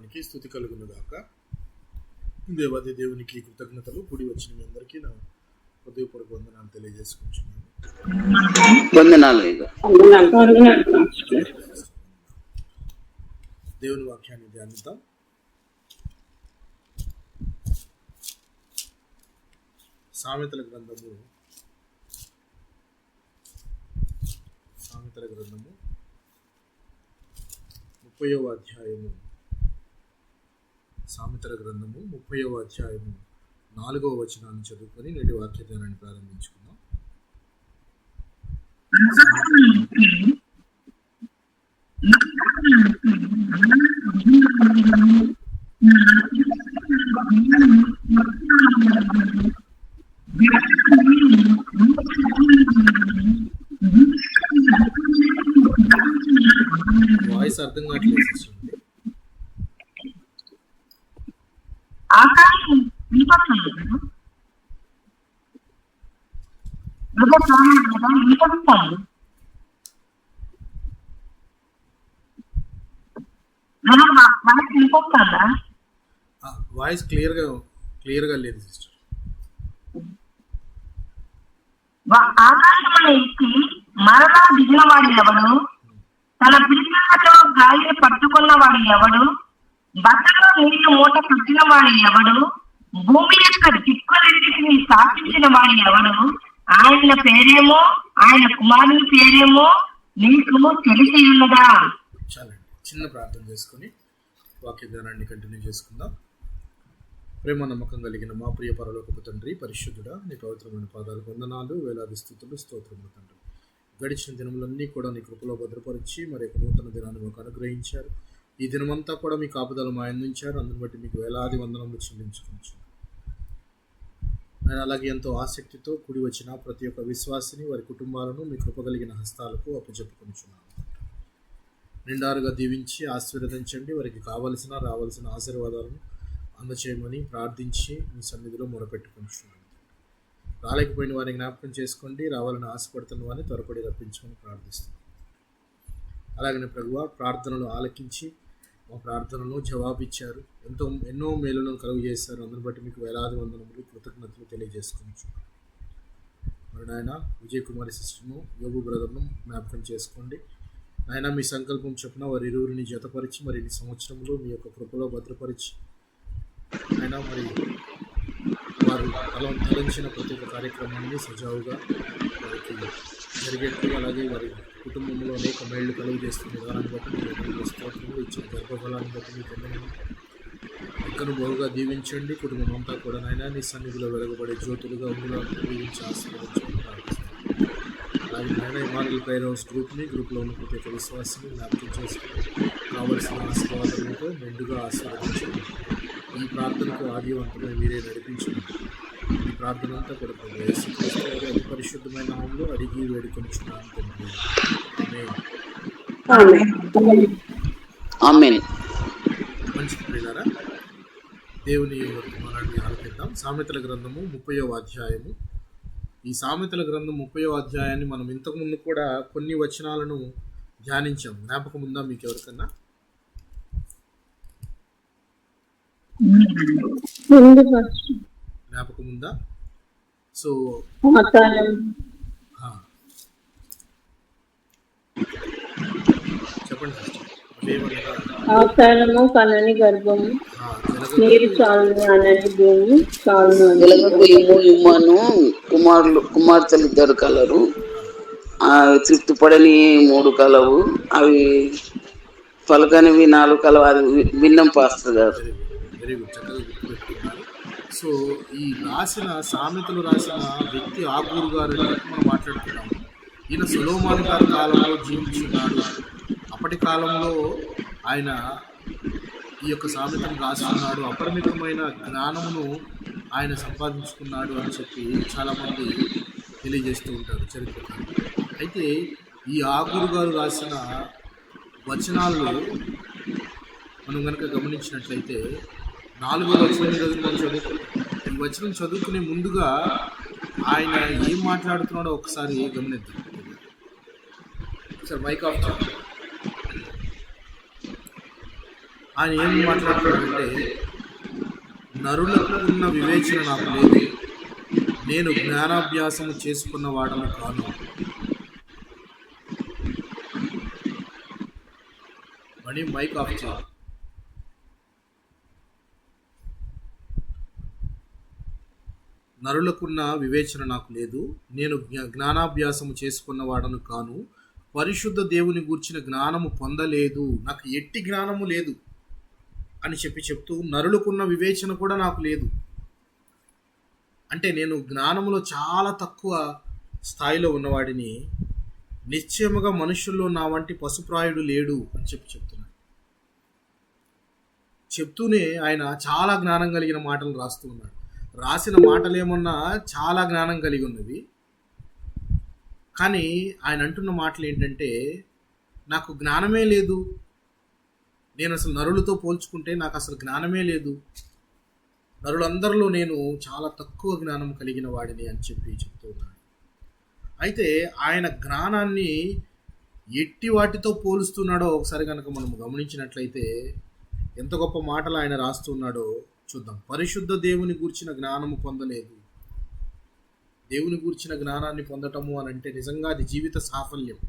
నామానికి స్తుతి కలుగును గాక. దేవాది దేవునికి కృతజ్ఞతలు. కూడి వచ్చిన మీ అందరికీ నా హృదయపూర్వక వందనాలు తెలియజేసుకుంటున్నాను. దేవుని వాక్యాన్ని ధ్యానిద్దాం. సామెతల గ్రంథము 30వ అధ్యాయము. సామెతల గ్రంథము 30వ అధ్యాయము 4వ వచనాన్ని చదువుకొని నేటి వాక్య ధ్యానాన్ని ప్రారంభించుకుందాం. వాయిస్ అర్థం కావట్లేదు సిస్టర్. వాయిస్ క్లియర్గా లేదు సిస్టర్. ఆకాశంలో ఎక్కి మరలా దిగిన వాడు ఎవడు? తన పిల్లలతో గాలిని పట్టుకున్న వాడు ఎవడు? బట్టలో నీళ్లు మూట కట్టిన వాడు ఎవడు? భూమి యొక్క దిక్కులన్నిటిని స్థాపించిన వాడు ఎవడు? ఆయన పేరేమో, ఆయన కుమారుని పేరేమో నీకు తెలిసి ఉన్నదా? చాలండి, చిన్న ప్రార్థన చేసుకుని వాక్య ధ్యానాన్ని కంటిన్యూ చేసుకుందాం. ప్రేమ నమ్మకం కలిగిన మా ప్రియ పరలోకపు తండ్రి, పరిశుద్ధుడా, నీ పవిత్రమైన పాదాలకు వందనాలు, వేలాది స్తుతులు, స్తోత్రములు తండ్రి. గడిచిన దినములన్నీ కూడా నీ కృపలో భద్రపరిచి మరి ఒక నూతన దినాన్ని మాకు అనుగ్రహించారు. ఈ దినమంతా కూడా మీ కాపుదలు మా అందించారు. అందుని బట్టి మీకు వేలాది వందనములు చెల్లించుకుంటున్నాను. నేను అలాగే ఎంతో ఆసక్తితో కూడి వచ్చిన ప్రతి ఒక్క విశ్వాసిని, వారి కుటుంబాలను మీ కృప కలిగిన హస్తాలకు అప్పచెప్పుకుంటున్నాను. నిండారుగా దీవించి ఆశీర్వదించండి. వారికి రావాల్సిన ఆశీర్వాదాలను అందచేయమని ప్రార్థించి మీ సన్నిధిలో మొరపెట్టుకుంటున్నాను. రాలేకపోయిన వారిని జ్ఞాపకం చేసుకోండి. రావాలని ఆశపడుతున్న వారిని త్వరపడి రప్పించమని ప్రార్థిస్తున్నాను. అలాగనే ప్రభువా, ప్రార్థనలు ఆలకించి మా ప్రార్థనలను జవాబిచ్చారు. ఎన్నో మేలులను కలుగు చేశారు. అందుని బట్టి మీకు వేలాది వందనములు, కృతజ్ఞతలు తెలియజేసుకుంటున్నాను. మరి నాయన విజయ్ కుమారి సిస్టర్ను, యోగు బ్రదర్ను జ్ఞాపకం చేసుకోండి. నాయన మీ సంకల్పం చొప్పున వారి ఇరువురిని జతపరిచి మరి ఈ సంవత్సరంలో మీ యొక్క కృపలో భద్రపరిచి ఆయన మరి వారు తలంచిన ప్రతి ఒక్క కార్యక్రమాన్ని సజావుగా వారికి జరిగేట్టు, అలాగే వారి కుటుంబంలో అనేక మేళ్లు కలుగు చేస్తున్న విధానాన్ని బట్టి మీరు స్తోత్రములు, ఇచ్చిన గర్భఫలాన్ని బట్టి మీకు ఎక్కను బహుగా దీవించండి. కుటుంబం అంతా కూడా నాయన నీ సన్నిధిలో వెలగబడే జ్యోతులుగా ఉండులా దీవించి ఆశీర్వదించమని ప్రార్థిస్తున్నాను. అలాగే నాయన ఇమానుయేల్ ప్రేయర్ హౌస్ గ్రూప్లో ఉన్న ప్రతి ఒక్క విశ్వాసాన్ని జ్ఞాపకం చేసుకుని కావలసిన ఆశీర్వాదాలతో మెండుగా ఆశీర్వదించండి. ఈ ప్రార్థనకు ఆదివంతమై మీరే నడిపించండి. ఈ ప్రార్థన అంతా కూడా అతి పరిశుద్ధమైన నామంలో అడిగి వేడుకొనిచున్నాను తండ్రి. ఆమేన్. మంచిది ప్రియులారా, దేవుని వర్తమానాన్ని ఆలకిద్దాం. సామెతల గ్రంథము 30వ అధ్యాయము. ఈ సామెతల గ్రంథం 30వ అధ్యాయాన్ని మనం ఇంతకుముందు కూడా కొన్ని వచనాలను ధ్యానించాం. జ్ఞాపకం ఉందా మీకు ఎవరికన్నా? జ్ఞాపకం ఉందా? సో చెప్పండి సిస్టర్. ఆకారము కనని గర్భము, నీరు చాలును అనని భూమి చాలును. ఇమ్మను కుమార్తెలు ఇద్దరు కలరు, తృప్తిపడని 3 కలవు, అవి పలకనివి 4 కలవు. అది భిన్నం పాస్టర్ గారు. వెరీ గుడ్, చక్కగా గుర్తుపెట్టుకున్నారు. సో ఈ సామెతలు రాసిన వ్యక్తి ఆగూరు గారు మనం మాట్లాడుతున్నాము. ఈయన సొలొమోను గారి కాలంలో జీవించున్నాడు. అప్పటి కాలంలో ఆయన ఈ యొక్క సామెతను రాస్తున్నాడు. అపరిమితమైన జ్ఞానమును ఆయన సంపాదించుకున్నాడు అని చెప్పి చాలామంది తెలియజేస్తూ ఉంటారు చరిత్రకారులు. అయితే ఈ ఆగూరు గారు రాసిన వచనాల్లో మనం కనుక గమనించినట్లయితే 4వ వచనం ఈరోజు మనం ఈ వచనం చదువుకునే ముందుగా ఆయన ఏం మాట్లాడుతున్నాడో ఒకసారి గమనిద్దాం. సార్ మైక్ ఆఫ్ చేయండి. ఆయన ఏం మాట్లాడుతున్నాడంటే, నరులకు ఉన్న వివేచన నాకు లేదు, నేను జ్ఞానాభ్యాసము చేసుకున్న వాడను కాను. అని మైక్ ఆఫ్ చేయాలి. నరులకున్న వివేచన నాకు లేదు, నేను జ్ఞానాభ్యాసము చేసుకున్న వాడను కాను, పరిశుద్ధ దేవుని గూర్చిన జ్ఞానము పొందలేదు, నాకు ఎట్టి జ్ఞానము లేదు అని చెప్తూ నరులకున్న వివేచన కూడా నాకు లేదు. అంటే నేను జ్ఞానములో చాలా తక్కువ స్థాయిలో ఉన్నవాడిని, నిశ్చయముగా మనుషుల్లో నా వంటి పశుప్రాయుడు లేడు అని చెప్తున్నాడు. చెప్తూనే ఆయన చాలా జ్ఞానం కలిగిన మాటలు రాస్తూ ఉన్నాడు. రాసిన మాటలు ఏమన్నా చాలా జ్ఞానం కలిగి ఉన్నవి, కానీ ఆయన అంటున్న మాటలు ఏంటంటే, నాకు జ్ఞానమే లేదు, నేను అసలు నరులతో పోల్చుకుంటే నాకు అసలు జ్ఞానమే లేదు, నరులందరిలో నేను చాలా తక్కువ జ్ఞానం కలిగిన వాడిని అని చెప్తూ ఉన్నాడు. అయితే ఆయన జ్ఞానాన్ని ఎట్టి వాటితో పోలుస్తున్నాడో ఒకసారి కనుక మనం గమనించినట్లయితే ఎంత గొప్ప మాటలు ఆయన రాస్తున్నాడో చూద్దాం. పరిశుద్ధ దేవుని గూర్చిన జ్ఞానము పొందలేదు. దేవుని గూర్చిన జ్ఞానాన్ని పొందటము అని అంటే నిజంగా అది జీవిత సాఫల్యం.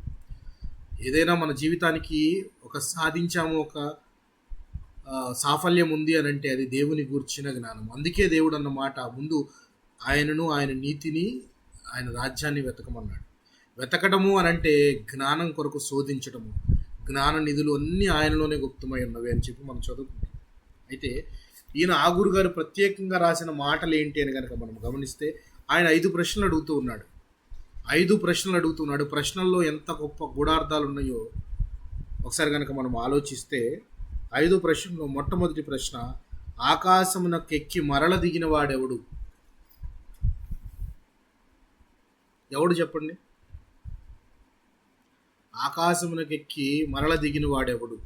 ఏదైనా మన జీవితానికి ఒక సాధించాము, ఒక సాఫల్యం ఉంది అని అంటే అది దేవుని గూర్చిన జ్ఞానం. అందుకే దేవుడు అన్న మాట, ముందు ఆయనను, ఆయన నీతిని, ఆయన రాజ్యాన్ని వెతకమన్నాడు. వెతకడము అని అంటే జ్ఞానం కొరకు శోధించడము, జ్ఞాన నిధులు అన్నీ ఆయనలోనే గుప్తమై ఉన్నవి అని చెప్పి మనం చదువుకుంటాం. అయితే ఈయన ఆగూరు గారు ప్రత్యేకంగా రాసిన మాటలు ఏంటి అని కనుక మనం గమనిస్తే, ఆయన 5 ప్రశ్నలు అడుగుతూ ఉన్నాడు. 5 ప్రశ్నలు అడుగుతున్నాడు. ప్రశ్నల్లో ఎంత గొప్ప గూఢార్థాలు ఉన్నాయో ఒకసారి కనుక మనం ఆలోచిస్తే, 5 ప్రశ్నలో మొట్టమొదటి ప్రశ్న, ఆకాశమునకెక్కి మరల దిగిన వాడెవడు? ఎవడు చెప్పండి? ఆకాశమునకెక్కి మరల దిగిన వాడెవడు?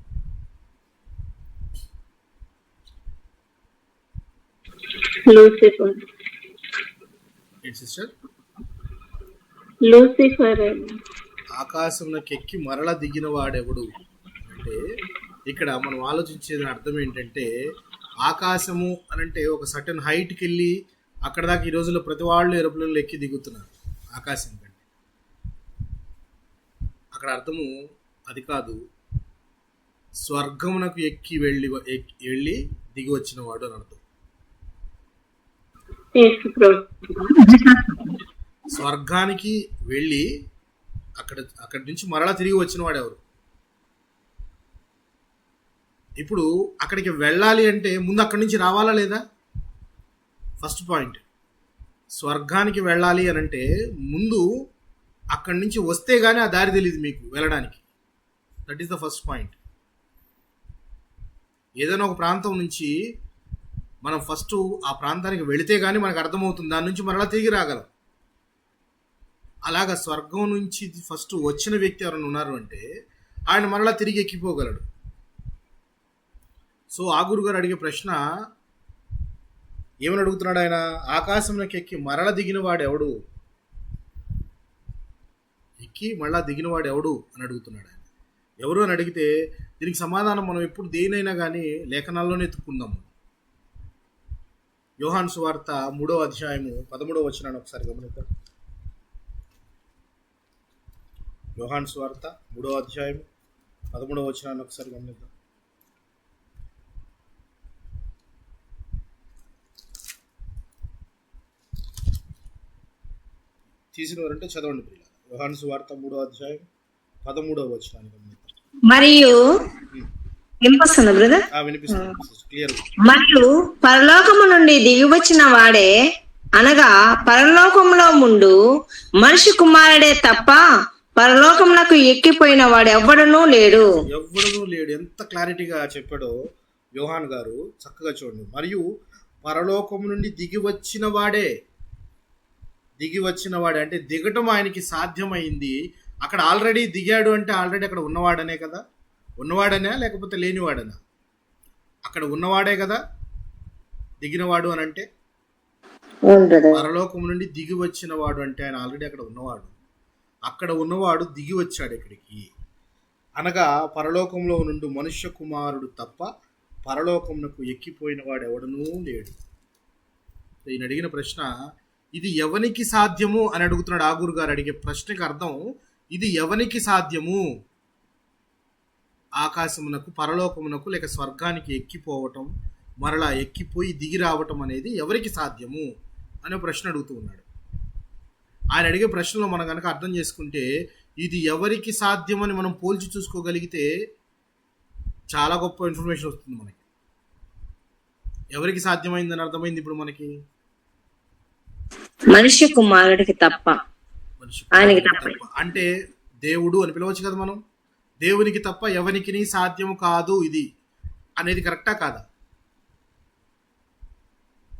లూసిఫర్. ఏంటి సిస్టర్? లూసిఫర్. ఆకాశమునకెక్కి మరల దిగిన వాడెవడు అంటే, ఇక్కడ మనం ఆలోచించేది అర్థం ఏంటంటే, ఆకాశము అనంటే ఒక సర్టన్ హైట్కి వెళ్ళి అక్కడ దాకా ఈ రోజుల్లో ప్రతి వాళ్ళు ఏరోప్లేన్లు ఎక్కి దిగుతున్నారు ఆకాశం కంటే. అక్కడ అర్థము అది కాదు, స్వర్గమునకు ఎక్కి వెళ్ళి దిగి వచ్చిన వాడు అని అర్థం. స్వర్గానికి వెళ్ళి అక్కడి నుంచి మరలా తిరిగి వచ్చిన వాడు ఎవరు? ఇప్పుడు అక్కడికి వెళ్ళాలి అంటే ముందు అక్కడి నుంచి రావాలా లేదా? First point. స్వర్గానికి వెళ్ళాలి అని అంటే ముందు అక్కడి నుంచి వస్తే కానీ ఆ దారి తెలియదు మీకు వెళ్ళడానికి. That is the first point. ఏదైనా ఒక ప్రాంతం నుంచి మనం ఫస్ట్ ఆ ప్రాంతానికి వెళితే కానీ మనకు అర్థమవుతుంది, దాని నుంచి మరలా తిరిగి రాగలం. అలాగా స్వర్గం నుంచి ఫస్ట్ వచ్చిన వ్యక్తి ఎవరైనా ఉన్నారు అంటే ఆయన మరలా తిరిగి ఎక్కిపోగలడు. సో ఆగూరు గారు అడిగే ప్రశ్న ఏమని అడుగుతున్నాడు ఆయన? ఆకాశంలోకి ఎక్కి మరల దిగిన వాడు ఎవడు? ఎక్కి మళ్ళా దిగిన వాడు ఎవడు అని అడుగుతున్నాడు ఆయన. ఎవరు అని అడిగితే దీనికి సమాధానం మనం ఎప్పుడు దేనైనా కానీ లేఖనాల్లోనే ఎత్తుక్కుందాం. యోహాను సువార్త 3వ అధ్యాయము 13వ వచనాన్ని ఒకసారి గమనిద్దాం. యోహాను సువార్త 3వ అధ్యాయం 13వ వచనాన్ని ఒకసారి గమనిద్దాం. తీసిన వారంటే చదవండి ప్రియులారా. యోహాను సువార్త 3వ అధ్యాయం 13వ వచనాన్ని గమనిద్దాం. మరియు వినిపిస్తుంది బ్రదర్? వినిపిస్తుంది క్లియర్. మరియు పరలోకము నుండి దిగి వచ్చిన వాడే, అనగా పరలోకములో ముందు మనిషి కుమారుడే తప్ప పరలోకమునకు ఎక్కిపోయిన వాడు ఎవ్వడనూ లేడు. ఎంత క్లారిటీగా చెప్పాడో యోహాన్ గారు, చక్కగా చూడండి. మరియు పరలోకము నుండి దిగి వచ్చిన వాడే అంటే దిగటం ఆయనకి సాధ్యమైంది. అక్కడ ఆల్రెడీ దిగాడు అంటే ఆల్రెడీ అక్కడ ఉన్నవాడనే కదా. ఉన్నవాడనే లేకపోతే లేనివాడనా? అక్కడ ఉన్నవాడే కదా దిగినవాడు అని అంటే. పరలోకము నుండి దిగి వచ్చిన వాడు అంటే ఆయన ఆల్రెడీ అక్కడ ఉన్నవాడు. అక్కడ ఉన్నవాడు దిగి వచ్చాడు ఇక్కడికి, అనగా పరలోకంలో నుండి మనుష్య కుమారుడు తప్ప పరలోకమునకు ఎక్కిపోయిన వాడు ఎవడనూ లేడు. ఈయన అడిగిన ప్రశ్న, ఇది ఎవనికి సాధ్యము అని అడుగుతున్నాడు. ఆగూరు గారు అడిగే ప్రశ్నకు అర్థం, ఇది ఎవనికి సాధ్యము? ఆకాశమునకు, పరలోకమునకు లేక స్వర్గానికి ఎక్కిపోవటం, మరలా ఎక్కిపోయి దిగి రావటం అనేది ఎవరికి సాధ్యము అనే ప్రశ్న అడుగుతూ ఉన్నాడు. ఆయన అడిగే ప్రశ్నలో మనం కనుక అర్థం చేసుకుంటే, ఇది ఎవరికి సాధ్యమని మనం పోల్చి చూసుకోగలిగితే చాలా గొప్ప ఇన్ఫర్మేషన్ వస్తుంది మనకి. ఎవరికి సాధ్యమైందని అర్థమైంది ఇప్పుడు మనకి? మనిషి కుమారుడికి తప్ప, ఆయనకి తప్ప. అంటే దేవుడు అని పిలవచ్చు కదా మనం. దేవునికి తప్ప ఎవరికి సాధ్యము కాదు ఇది అనేది కరెక్టా కాదా?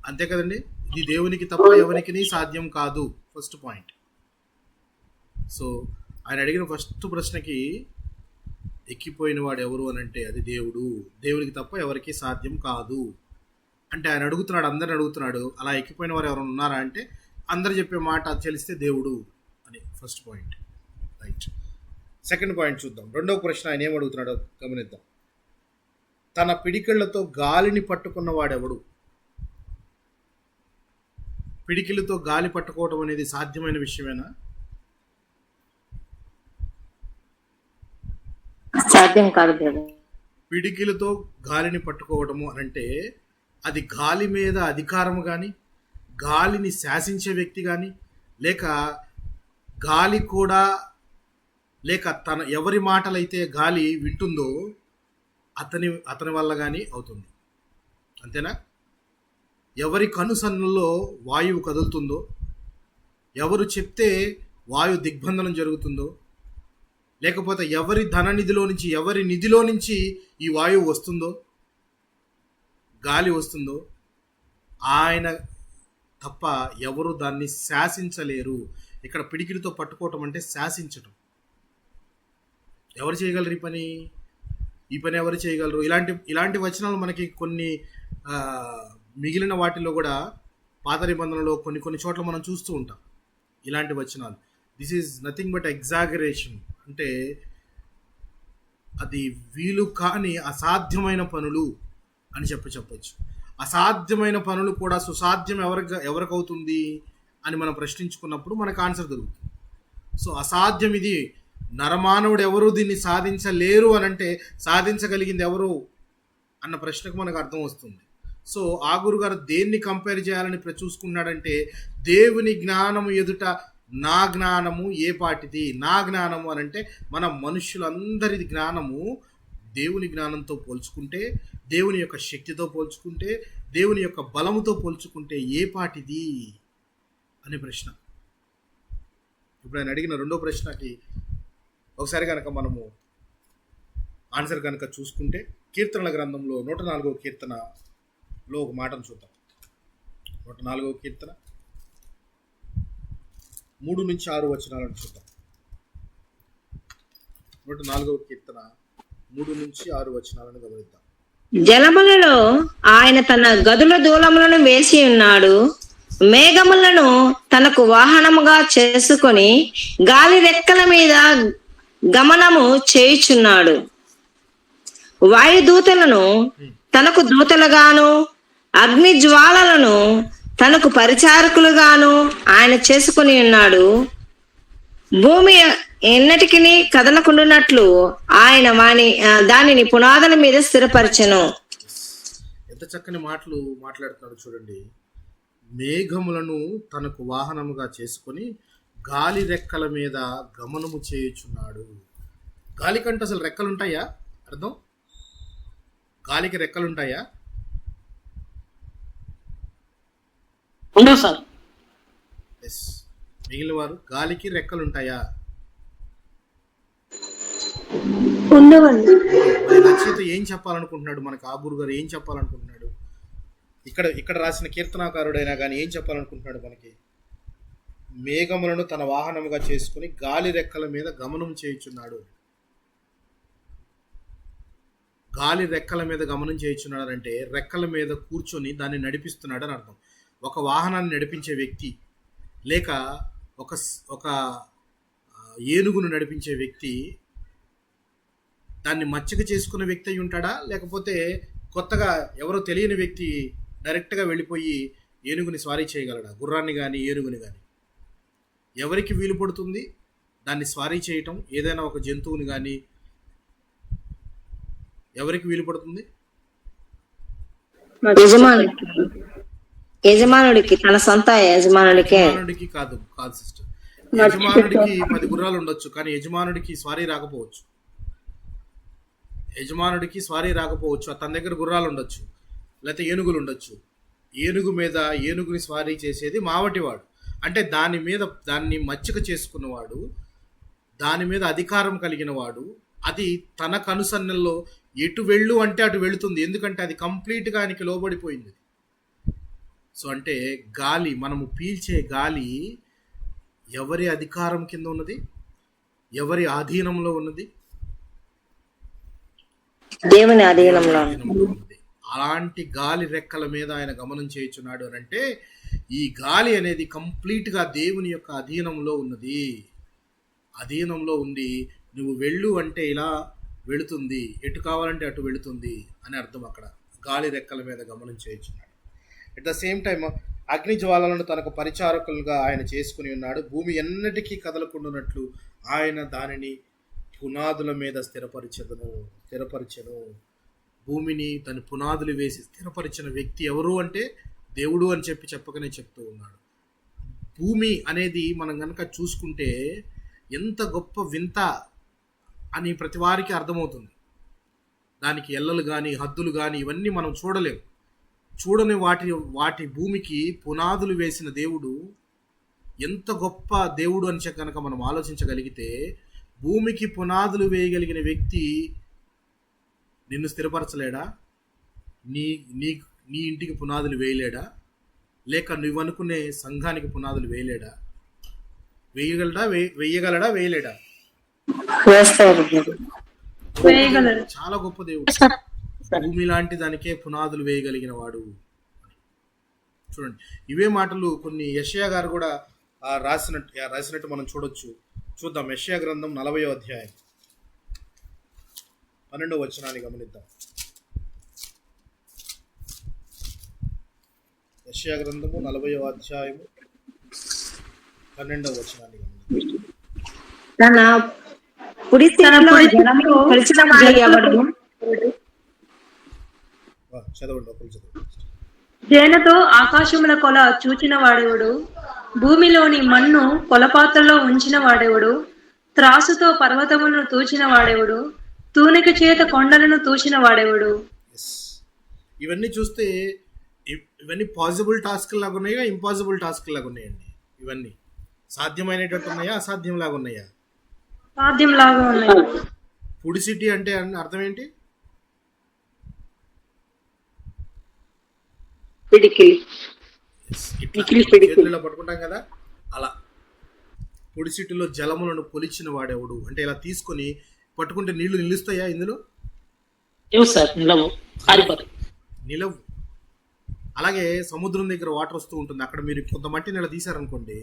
అంతే కదండి. ఇది దేవునికి తప్ప ఎవరికి సాధ్యం కాదు, ఫస్ట్ పాయింట్. సో ఆయన అడిగిన ఫస్ట్ ప్రశ్నకి ఎక్కిపోయిన వాడు ఎవరు అని అంటే అది దేవుడు. దేవునికి తప్ప ఎవరికి సాధ్యం కాదు అంటే ఆయన అడుగుతున్నాడు, అందరిని అడుగుతున్నాడు, అలా ఎక్కిపోయిన వారు ఎవరైనా ఉన్నారా అంటే అందరు చెప్పే మాట తెలిస్తే దేవుడు అని first point. Right. Second point చూద్దాం. రెండవ ప్రశ్న ఆయన ఏం అడుగుతున్నాడో గమనిద్దాం. తన పిడికిళ్లతో గాలిని పట్టుకున్న వాడెవడు? పిడికిలతో గాలి పట్టుకోవడం అనేది సాధ్యమైన విషయమేనా? సాధ్యం కాదు. పిడికిలతో గాలిని పట్టుకోవడము అనంటే అది గాలి మీద అధికారము కానీ, గాలిని శాసించే వ్యక్తి కానీ, లేక గాలి కూడా, లేక తన ఎవరి మాటలైతే గాలి వింటుందో అతని వల్ల కానీ అవుతుంది. అంతేనా? ఎవరి కనుసన్నుల్లో వాయువు కదులుతుందో, ఎవరు చెప్తే వాయు దిగ్బంధనం జరుగుతుందో, లేకపోతే ఎవరి ధననిధిలో నుంచి, ఎవరి నిధిలో నుంచి ఈ వాయువు వస్తుందో, గాలి వస్తుందో, ఆయన తప్ప ఎవరు దాన్ని శాసించలేరు. ఇక్కడ పిడికిలితో పట్టుకోవటం అంటే శాసించటం. ఎవరు చేయగలరు ఈ పని? ఈ పని ఎవరు చేయగలరు? ఇలాంటి వచనాలు మనకి కొన్ని మిగిలిన వాటిలో కూడా పాత నిబంధనలో కొన్ని చోట్ల మనం చూస్తూ ఉంటాం ఇలాంటి వచనాలు. This is nothing but exaggeration. అంటే అది వీలు కాని అసాధ్యమైన పనులు అని చెప్పచ్చు. అసాధ్యమైన పనులు కూడా సుసాధ్యం ఎవరికవుతుంది అని మనం ప్రశ్నించుకున్నప్పుడు మనకు ఆన్సర్ దొరుకుతుంది. సో అసాధ్యం ఇది, నరమానవుడు ఎవరు దీన్ని సాధించలేరు అని అంటే సాధించగలిగింది ఎవరు అన్న ప్రశ్నకు మనకు అర్థం వస్తుంది. సో ఆగూరు గారు దేన్ని కంపేర్ చేయాలని చూసుకున్నాడంటే, దేవుని జ్ఞానము ఎదుట నా జ్ఞానము ఏ పాటిది? నా జ్ఞానము అని అంటే మన మనుషులందరి జ్ఞానము దేవుని జ్ఞానంతో పోల్చుకుంటే, దేవుని యొక్క శక్తితో పోల్చుకుంటే, దేవుని యొక్క బలముతో పోల్చుకుంటే ఏ పాటిది అనే ప్రశ్న. ఇప్పుడు ఆయన అడిగిన రెండో ప్రశ్నకి ఒకసారి కనుక మనము ఆన్సర్ కనుక చూసుకుంటే, కీర్తనల గ్రంథంలో 104వ కీర్తనలో ఒక మాటను చూద్దాం. 104వ కీర్తన 3-6 వచనాలను చూద్దాం. 104వ కీర్తన 3-6 వచనాలను గమనిద్దాం. జలములలో ఆయన తన గదుల దూలములను వేసి ఉన్నాడు, మేఘములను తనకు వాహనముగా చేసుకొని గాలి రెక్కల మీద గమనము చేయుచున్నాడు. వాయుదూతలను తనకు దూతలుగాను, అగ్ని జ్వాలలను తనకు పరిచారకులుగాను ఆయన చేసుకుని ఉన్నాడు. భూమి ఎన్నటికి కదలకుండానట్లు ఆయన దానిని పునాదుల మీద స్థిరపరచెను. ఎంత చక్కని మాటలు మాట్లాడుతున్నాడు చూడండి. మేఘములను తనకు వాహనముగా చేసుకొని గాలి రెక్కల మీద గమనము చేయుచున్నాడు. గాలికంటే అసలు రెక్కలుంటాయా? అర్థం, గాలికి రెక్కలుంటాయా? ఉండవు సార్. ఎస్. మిగిలిన వారు, గాలికి రెక్కలుంటాయా? ఉండవండి. మరి రచయిత ఏం చెప్పాలనుకుంటున్నాడు? మనకు ఆగూరు గారు ఏం చెప్పాలనుకుంటున్నాడు? ఇక్కడ రాసిన కీర్తనాకారుడైనా కానీ ఏం చెప్పాలనుకుంటున్నాడు మనకి? మేఘములను తన వాహనముగా చేసుకుని గాలి రెక్కల మీద గమనం చేయుచున్నాడు. గాలి రెక్కల మీద గమనం చేయుచున్నాడు అంటే రెక్కల మీద కూర్చొని దాన్ని నడిపిస్తున్నాడు అని అర్థం. ఒక వాహనాన్ని నడిపించే వ్యక్తి, లేక ఒక ఏనుగును నడిపించే వ్యక్తి దాన్ని మచ్చిక చేసుకున్న వ్యక్తి అయి ఉంటాడా, లేకపోతే కొత్తగా ఎవరో తెలియని వ్యక్తి డైరెక్ట్గా వెళ్ళిపోయి ఏనుగుని స్వారీ చేయగలడా? గుర్రాన్ని కానీ ఏనుగుని కానీ? ఎవరికి వీలు పడుతుంది దాన్ని స్వారీ చేయటం? ఏదైనా ఒక జంతువుని కానీ ఎవరికి వీలు పడుతుంది? యజమానుడికి, తన సొంత యజమానుడికే. యజమానుడికి కాదు సిస్టర్. యజమానుడికి 10 గుర్రాలు ఉండొచ్చు, కానీ యజమానుడికి స్వారీ రాకపోవచ్చు. తన దగ్గర గుర్రాలు ఉండొచ్చు, లేకపోతే ఏనుగులు ఉండొచ్చు. ఏనుగు మీద ఏనుగుని స్వారీ చేసేది మావటివాడు. అంటే దాన్ని మచ్చిక చేసుకున్నవాడు, దాని మీద అధికారం కలిగిన వాడు. అది తన కనుసన్నల్లో ఎటు వెళ్ళు అంటే అటు వెళుతుంది. ఎందుకంటే అది కంప్లీట్గా ఆయనకి లోబడిపోయింది. సో అంటే గాలి, మనము పీల్చే గాలి ఎవరి అధికారం కింద ఉన్నది? ఎవరి ఆధీనంలో ఉన్నది? దేవుని ఆధీనంలో ఉన్నది. అలాంటి గాలి రెక్కల మీద ఆయన గమనం చేయుచున్నాడు అని అంటే ఈ గాలి అనేది కంప్లీట్గా దేవుని యొక్క అధీనంలో ఉన్నది. అధీనంలో ఉంది. నువ్వు వెళ్ళు అంటే ఇలా వెళుతుంది, ఎటు కావాలంటే అటు వెళుతుంది అని అర్థం. అక్కడ గాలి రెక్కల మీద గమనం చేయుచున్నాడు. అట్ ద సేమ్ టైం అగ్ని జ్వాలలను తనకు పరిచారకులుగా ఆయన చేసుకుని ఉన్నాడు. భూమి ఎన్నటికీ కదలకుండానట్లు ఆయన దానిని పునాదుల మీద స్థిరపరిచెను. భూమిని తన పునాదులు వేసి స్థిరపరిచిన వ్యక్తి ఎవరు అంటే దేవుడు అని చెప్పకనే చెప్తూ ఉన్నాడు. భూమి అనేది మనం కనుక చూసుకుంటే ఎంత గొప్ప వింత అని ప్రతి వారికి అర్థమవుతుంది. దానికి ఎల్లలు కానీ హద్దులు కానీ ఇవన్నీ మనం చూడలేము. చూడని వాటి భూమికి పునాదులు వేసిన దేవుడు ఎంత గొప్ప దేవుడు అని కనుక మనం ఆలోచించగలిగితే, భూమికి పునాదులు వేయగలిగిన వ్యక్తి నిన్ను స్థిరపరచలేడా? నీ ఇంటికి పునాదులు వేయలేడా? లేక నువ్వనుకునే సంఘానికి పునాదులు వేయలేడా? వేయగలడా? వేయలేడా? చాలా గొప్ప దేవుడు. భూమి లాంటి దానికే పునాదులు వేయగలిగిన వాడు. చూడండి, ఇవే మాటలు కొన్ని యెషయా గారు కూడా రాసినట్టు మనం చూద్దాం. యెషయా గ్రంథం 40వ అధ్యాయం 12వ వచనాన్ని గమనిద్దాం. యెషయా గ్రంథము 40వ అధ్యాయము 12వ వచనాన్ని గమనిద్దాం. తన పుడి జనములు కలిసిన వాడెవడు? చదవండి, ఒకరు చదవండి. జేనతో ఆకాశముల కొల చూచిన వాడెవడు? భూమిలోని మన్ను కొలపాత్రలో ఉంచిన వాడెవడు? త్రాసుతో పర్వతములను తూచిన వాడెవడు? తూనిక చేత కొండలను తూచిన వాడెవడు? ఇవన్నీ చూస్తే ఇవన్నీ పాసిబుల్ టాస్క్ లాగా ఉన్నాయా, ఇంపాసిబుల్ టాస్క్ లాగా ఉన్నాయండి? ఇవన్నీ సాధ్యమైనట్టు ఉన్నాయా, అసాధ్యం లాగా ఉన్నాయా? సాధ్యం లాగా ఉన్నాయి. ఫుడ్ సిటీ అంటే అర్థం ఏంటి? చేతుల్లో పట్టుకుంటాం కదా, అలా పొడి సిటీలో జలములను కొలిచిన వాడెవడు అంటే ఇలా తీసుకొని పట్టుకుంటే నీళ్లు నిలుస్తాయా? ఇందులో నిలవు. అలాగే సముద్రం దగ్గర వాటర్ వస్తూ ఉంటుంది. అక్కడ మీరు కొంత మట్టిని ఇలా తీసారనుకోండి,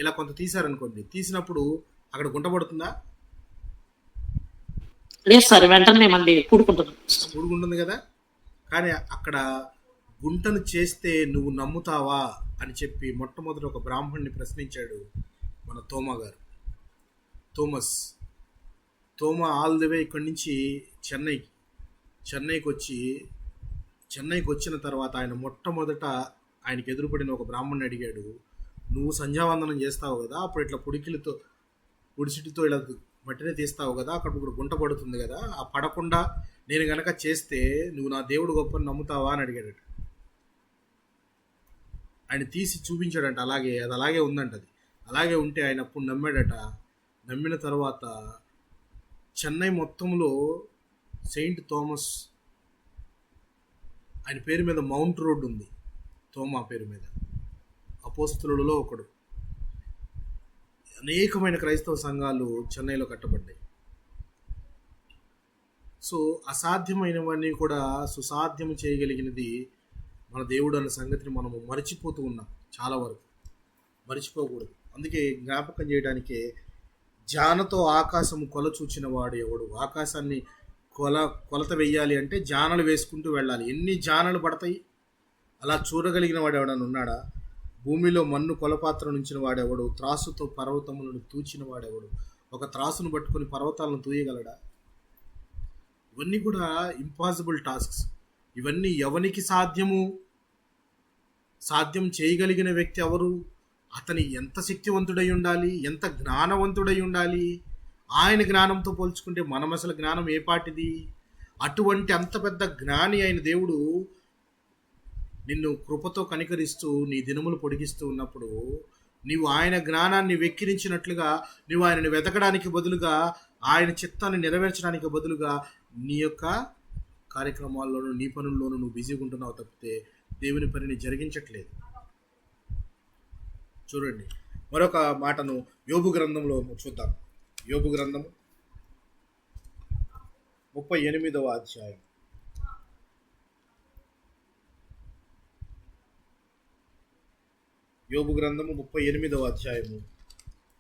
ఇలా కొంత తీసారనుకోండి, తీసినప్పుడు అక్కడ గుంట పడుతుందా? లేదు సార్, వెంటనే మళ్ళీ పూడుకుంటుంది కదా. కానీ అక్కడ గుంటను చేస్తే నువ్వు నమ్ముతావా అని చెప్పి మొట్టమొదటి ఒక బ్రాహ్మణ్ణి ప్రశ్నించాడు మన తోమా ఆల్ ది వే ఇక్కడి నుంచి చెన్నైకి వచ్చిన తర్వాత ఆయన మొట్టమొదట ఆయనకి ఎదురుపడిన ఒక బ్రాహ్మణ్ణి అడిగాడు, నువ్వు సంధ్యావందనం చేస్తావు కదా, అప్పుడు ఇట్లా పొడిసిటితో ఇలా మట్టినే తీస్తావు కదా, అక్కడ ఇప్పుడు గుంట పడుతుంది కదా, ఆ పడకుండా నేను గనక చేస్తే నువ్వు నా దేవుడు గొప్పని నమ్ముతావా అని అడిగాడట. ఆయన తీసి చూపించాడంట. అది అలాగే ఉందంట. అది అలాగే ఉంటే ఆయన అప్పుడు నమ్మాడట. నమ్మిన తర్వాత చెన్నై మొత్తంలో సెయింట్ థామస్ ఆయన పేరు మీద మౌంట్ రోడ్ ఉంది, తోమా పేరు మీద. అపోస్తలులలో ఒకడు. అనేకమైన క్రైస్తవ సంఘాలు చెన్నైలో కట్టబడ్డాయి. సో అసాధ్యమైనవన్నీ కూడా సుసాధ్యం చేయగలిగినది మన దేవుడు అన్న సంగతిని మనము మర్చిపోతూ ఉన్నాం. చాలా వరకు మర్చిపోకూడదు. అందుకే జ్ఞాపకం చేయడానికే జానతో ఆకాశము కొల చూచిన వాడు ఎవడు? ఆకాశాన్ని కొలత వెయ్యాలి అంటే జానలు వేసుకుంటూ వెళ్ళాలి. ఎన్ని జానలు పడతాయి? అలా చూడగలిగిన వాడు ఎవడన్నా ఉన్నాడా? భూమిలో మన్ను కొలపాత్ర నుంచిన వాడెవడు? త్రాసుతో పర్వతములను తూచిన వాడెవడు? ఒక త్రాసును పట్టుకొని పర్వతాలను తూయగలడా? ఇవన్నీ కూడా ఇంపాసిబుల్ టాస్క్స్. ఇవన్నీ ఎవనికి సాధ్యం చేయగలిగిన వ్యక్తి ఎవరు? అతని ఎంత శక్తివంతుడై ఉండాలి, ఎంత జ్ఞానవంతుడై ఉండాలి. ఆయన జ్ఞానంతో పోల్చుకుంటే మనం అసలు జ్ఞానం ఏ పాటిది? అటువంటి అంత పెద్ద జ్ఞాని అయిన దేవుడు నిన్ను కృపతో కనికరిస్తూ నీ దినములు పొడిగిస్తూ ఉన్నప్పుడు నీవు ఆయన జ్ఞానాన్ని వెక్కిరించినట్లుగా నీవు ఆయనను వెతకడానికి బదులుగా, ఆయన చిత్తాన్ని నెరవేర్చడానికి బదులుగా నీ యొక్క కార్యక్రమాల్లోనూ నీ పనుల్లోనూ నువ్వు బిజీగా ఉంటున్నావు తప్పితే దేవుని పనిని జరిగించట్లేదు. చూడండి, మరొక మాటను యోబు గ్రంథంలో చూద్దాం. యోబు గ్రంథము 38వ అధ్యాయం. యోబు గ్రంథము 38వ అధ్యాయము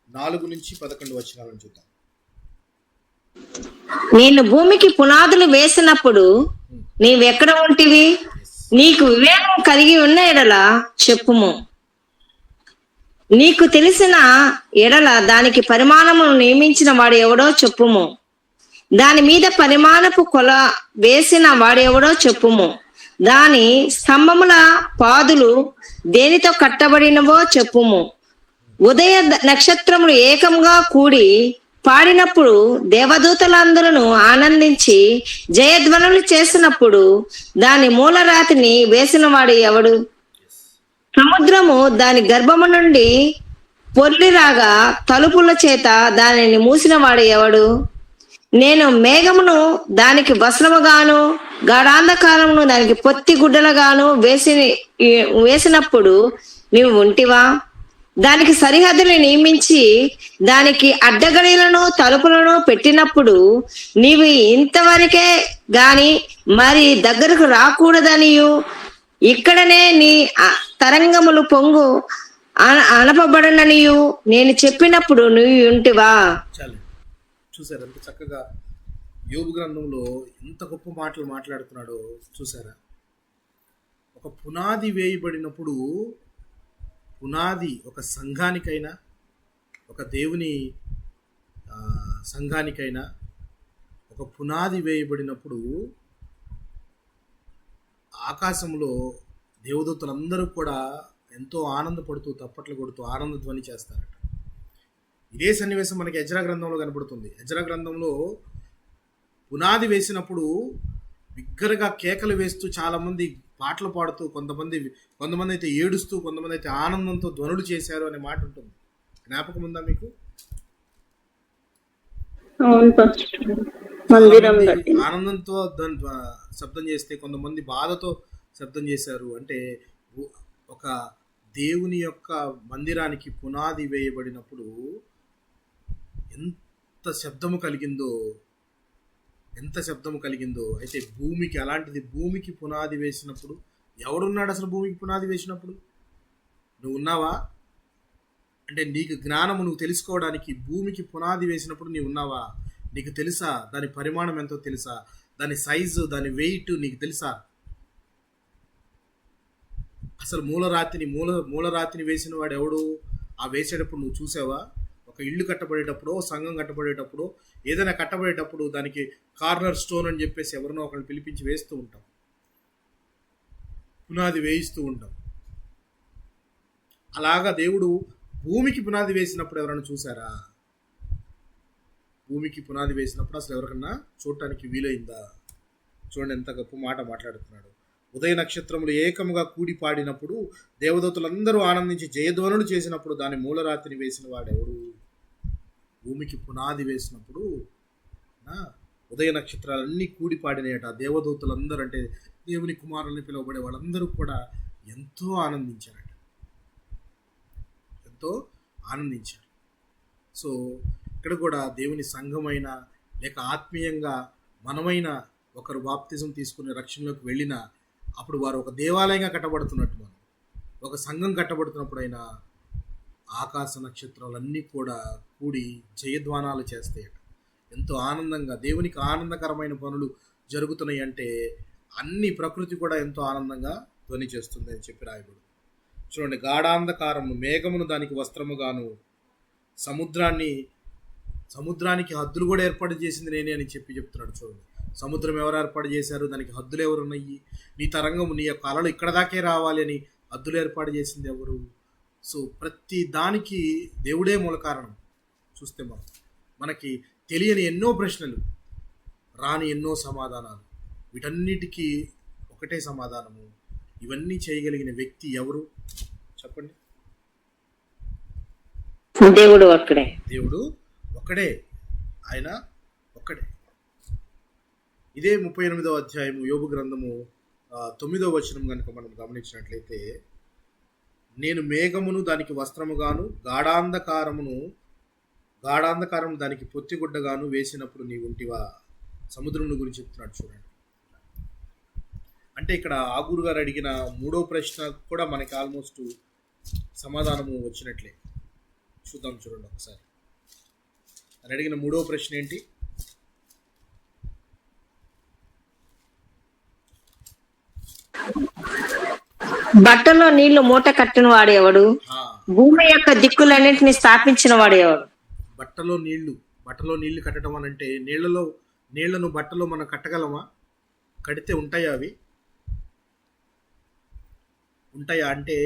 4 నుంచి 11 వచనాలను చూద్దాం. నేను భూమికి పునాదులు వేసినప్పుడు నీవెక్కడ ఉంటివి? నీకు వివేకం కలిగి ఉన్న ఎడల చెప్పుము. నీకు తెలిసిన ఎడల దానికి పరిమాణమును నియమించిన వాడు ఎవడో చెప్పుము. దాని మీద పరిమాణపు కొల వేసిన వాడు ఎవడో చెప్పుము. దాని స్తంభముల పాదులు దేనితో కట్టబడినవో చెప్పుము. ఉదయ నక్షత్రములు ఏకంగా కూడి పాడినప్పుడు దేవదూతలందరూ ఆనందించి జయధ్వనులు చేసినప్పుడు దాని మూలరాతిని వేసిన వాడు ఎవడు? సముద్రము దాని గర్భము నుండి పొర్లిరాగా తలుపుల చేత దానిని మూసిన వాడు ఎవడు? నేను మేఘమును దానికి వస్త్రముగాను గాఢాంధకారమును దానికి పొత్తి గుడ్డలుగాను వేసినప్పుడు నీవు ఉంటివా? దానికి సరిహద్దుని నియమించి దానికి అడ్డగడిలను తలుపులను పెట్టినప్పుడు నీవు ఇంతవరకే గాని మరి దగ్గరకు రాకూడదనియు ఇక్కడనే నీ తరంగములు పొంగు అనపబడననియు నేను చెప్పినప్పుడు నువ్వు ఉంటివా? చూసారా ఎంత చక్కగా యోబు గ్రంథంలో ఎంత గొప్ప మాటలు మాట్లాడుతున్నాడో చూసారా? ఒక పునాది వేయబడినప్పుడు, పునాది ఒక సంఘానికైనా ఒక దేవుని సంఘానికైనా ఒక పునాది వేయబడినప్పుడు ఆకాశంలో దేవదూతలందరూ కూడా ఎంతో ఆనందపడుతూ తప్పట్లు కొడుతూ ఆనంద ధ్వని చేస్తారట. ఇదే సన్నివేశం మనకి ఎజ్రా గ్రంథంలో కనబడుతుంది. ఎజ్రా గ్రంథంలో పునాది వేసినప్పుడు బిగ్గరగా కేకలు వేస్తూ చాలామంది పాటలు పాడుతూ, కొంతమంది అయితే ఏడుస్తూ, కొంతమంది అయితే ఆనందంతో ధ్వనులు చేశారు అనే మాట ఉంటుంది. జ్ఞాపకం ఉందా మీకు? ఆనందంతో శబ్దం చేస్తే కొంతమంది బాధతో శబ్దం చేశారు. అంటే ఒక దేవుని యొక్క మందిరానికి పునాది వేయబడినప్పుడు ఎంత శబ్దము కలిగిందో. అయితే భూమికి అలాంటిది. భూమికి పునాది వేసినప్పుడు ఎవడున్నాడు అసలు? భూమికి పునాది వేసినప్పుడు నువ్వు ఉన్నావా? అంటే నీకు జ్ఞానము నువ్వు తెలుసుకోవడానికి భూమికి పునాది వేసినప్పుడు నీవు ఉన్నావా? నీకు తెలుసా దాని పరిమాణం ఎంతో? తెలుసా దాని సైజు, దాని వెయిట్ నీకు తెలుసా? అసలు మూలరాతిని వేసిన వాడు ఎవడు? ఆ వేసేటప్పుడు నువ్వు చూసావా? ఒక ఇల్లు కట్టబడేటప్పుడు, సంఘం కట్టబడేటప్పుడు, ఏదైనా కట్టబడేటప్పుడు దానికి కార్నర్ స్టోన్ అని చెప్పేసి ఎవరినో ఒకరిని పిలిపించి వేస్తూ ఉంటాం, పునాది వేయిస్తూ ఉంటాం. అలాగా దేవుడు భూమికి పునాది వేసినప్పుడు ఎవరైనా చూసారా? భూమికి పునాది వేసినప్పుడు అసలు ఎవరికన్నా చూడటానికి వీలైందా? చూడండి ఎంత గొప్ప మాట మాట్లాడుతున్నాడు. ఉదయ నక్షత్రములు ఏకముగా కూడి పాడినప్పుడు దేవదూతలందరూ ఆనందించి జయధ్వనులు చేసినప్పుడు దాని మూలరాతిని వేసిన వాడెవడు? భూమికి పునాది వేసినప్పుడు ఉదయ నక్షత్రాలన్నీ కూడి పాడినాయట. దేవదూతలందరూ, అంటే దేవుని కుమారుల్ని పిలువబడే వాళ్ళందరూ కూడా ఎంతో ఆనందించారట, ఎంతో ఆనందించారు. సో ఇక్కడ కూడా దేవుని సంఘమైన లేక ఆత్మీయంగా మనమైన ఒకరు బాప్తిజం తీసుకుని రక్షణలోకి వెళ్ళినా అప్పుడు వారు ఒక దేవాలయంగా కట్టబడుతున్నట్టు, మనం ఒక సంఘం కట్టబడుతున్నప్పుడు అయినా ఆకాశ నక్షత్రాలన్నీ కూడా కూడి జయధ్వానాలు చేస్తాయట. ఎంతో ఆనందంగా దేవునికి ఆనందకరమైన పనులు జరుగుతున్నాయి అంటే అన్ని ప్రకృతి కూడా ఎంతో ఆనందంగా ధ్వని చేస్తుంది అని చెప్పి రాయబడు. చూడండి, గాఢాంధకారము మేఘమును దానికి వస్త్రముగాను, సముద్రానికి హద్దులు కూడా ఏర్పాటు చేసింది నేనే అని చెప్తున్నాడు. చూడండి, సముద్రం ఎవరు ఏర్పాటు చేశారు, దానికి హద్దులు ఎవరున్నాయి, నీ తరంగము నీ యొక్క అలలు ఇక్కడ దాకే రావాలి అని హద్దులు ఏర్పాటు చేసింది ఎవరు? సో ప్రతి దానికి దేవుడే మూల కారణం. చూస్తే మనకి తెలియని ఎన్నో ప్రశ్నలు, రాని ఎన్నో సమాధానాలు, వీటన్నిటికీ ఒకటే సమాధానము. ఇవన్నీ చేయగలిగిన వ్యక్తి ఎవరు చెప్పండి? దేవుడు ఒక్కడే. దేవుడు ఒక్కడే, ఆయన ఒక్కడే. ఇదే 38వ అధ్యాయము యోబు గ్రంథము 9వ వచనం కనుక మనం గమనించినట్లయితే, నేను మేఘమును దానికి వస్త్రముగాను గాఢాంధకారము దానికి పొత్తిగుడ్డగాను వేసినప్పుడు నీ ఉంటివా. సముద్రమును గురించి చెప్తున్నాడు. చూడండి, అంటే ఇక్కడ ఆగూరు గారు అడిగిన 3వ ప్రశ్న కూడా మనకి ఆల్మోస్ట్ సమాధానము వచ్చినట్లే. చూద్దాం, చూడండి ఒకసారి. అని అడిగిన 3వ ప్రశ్న ఏంటి? బట్టలో నీళ్లు మూట కట్టిన వాడు ఎవడు? భూమి యొక్క దిక్కులన్నింటినీ స్థాపించిన వాడు ఎవడు? బట్టలో నీళ్లు కట్టడం అని అంటే నీళ్లను బట్టలో మనం కట్టగలమా? కడితే ఉంటాయా? అవి ఉంటాయా అంటే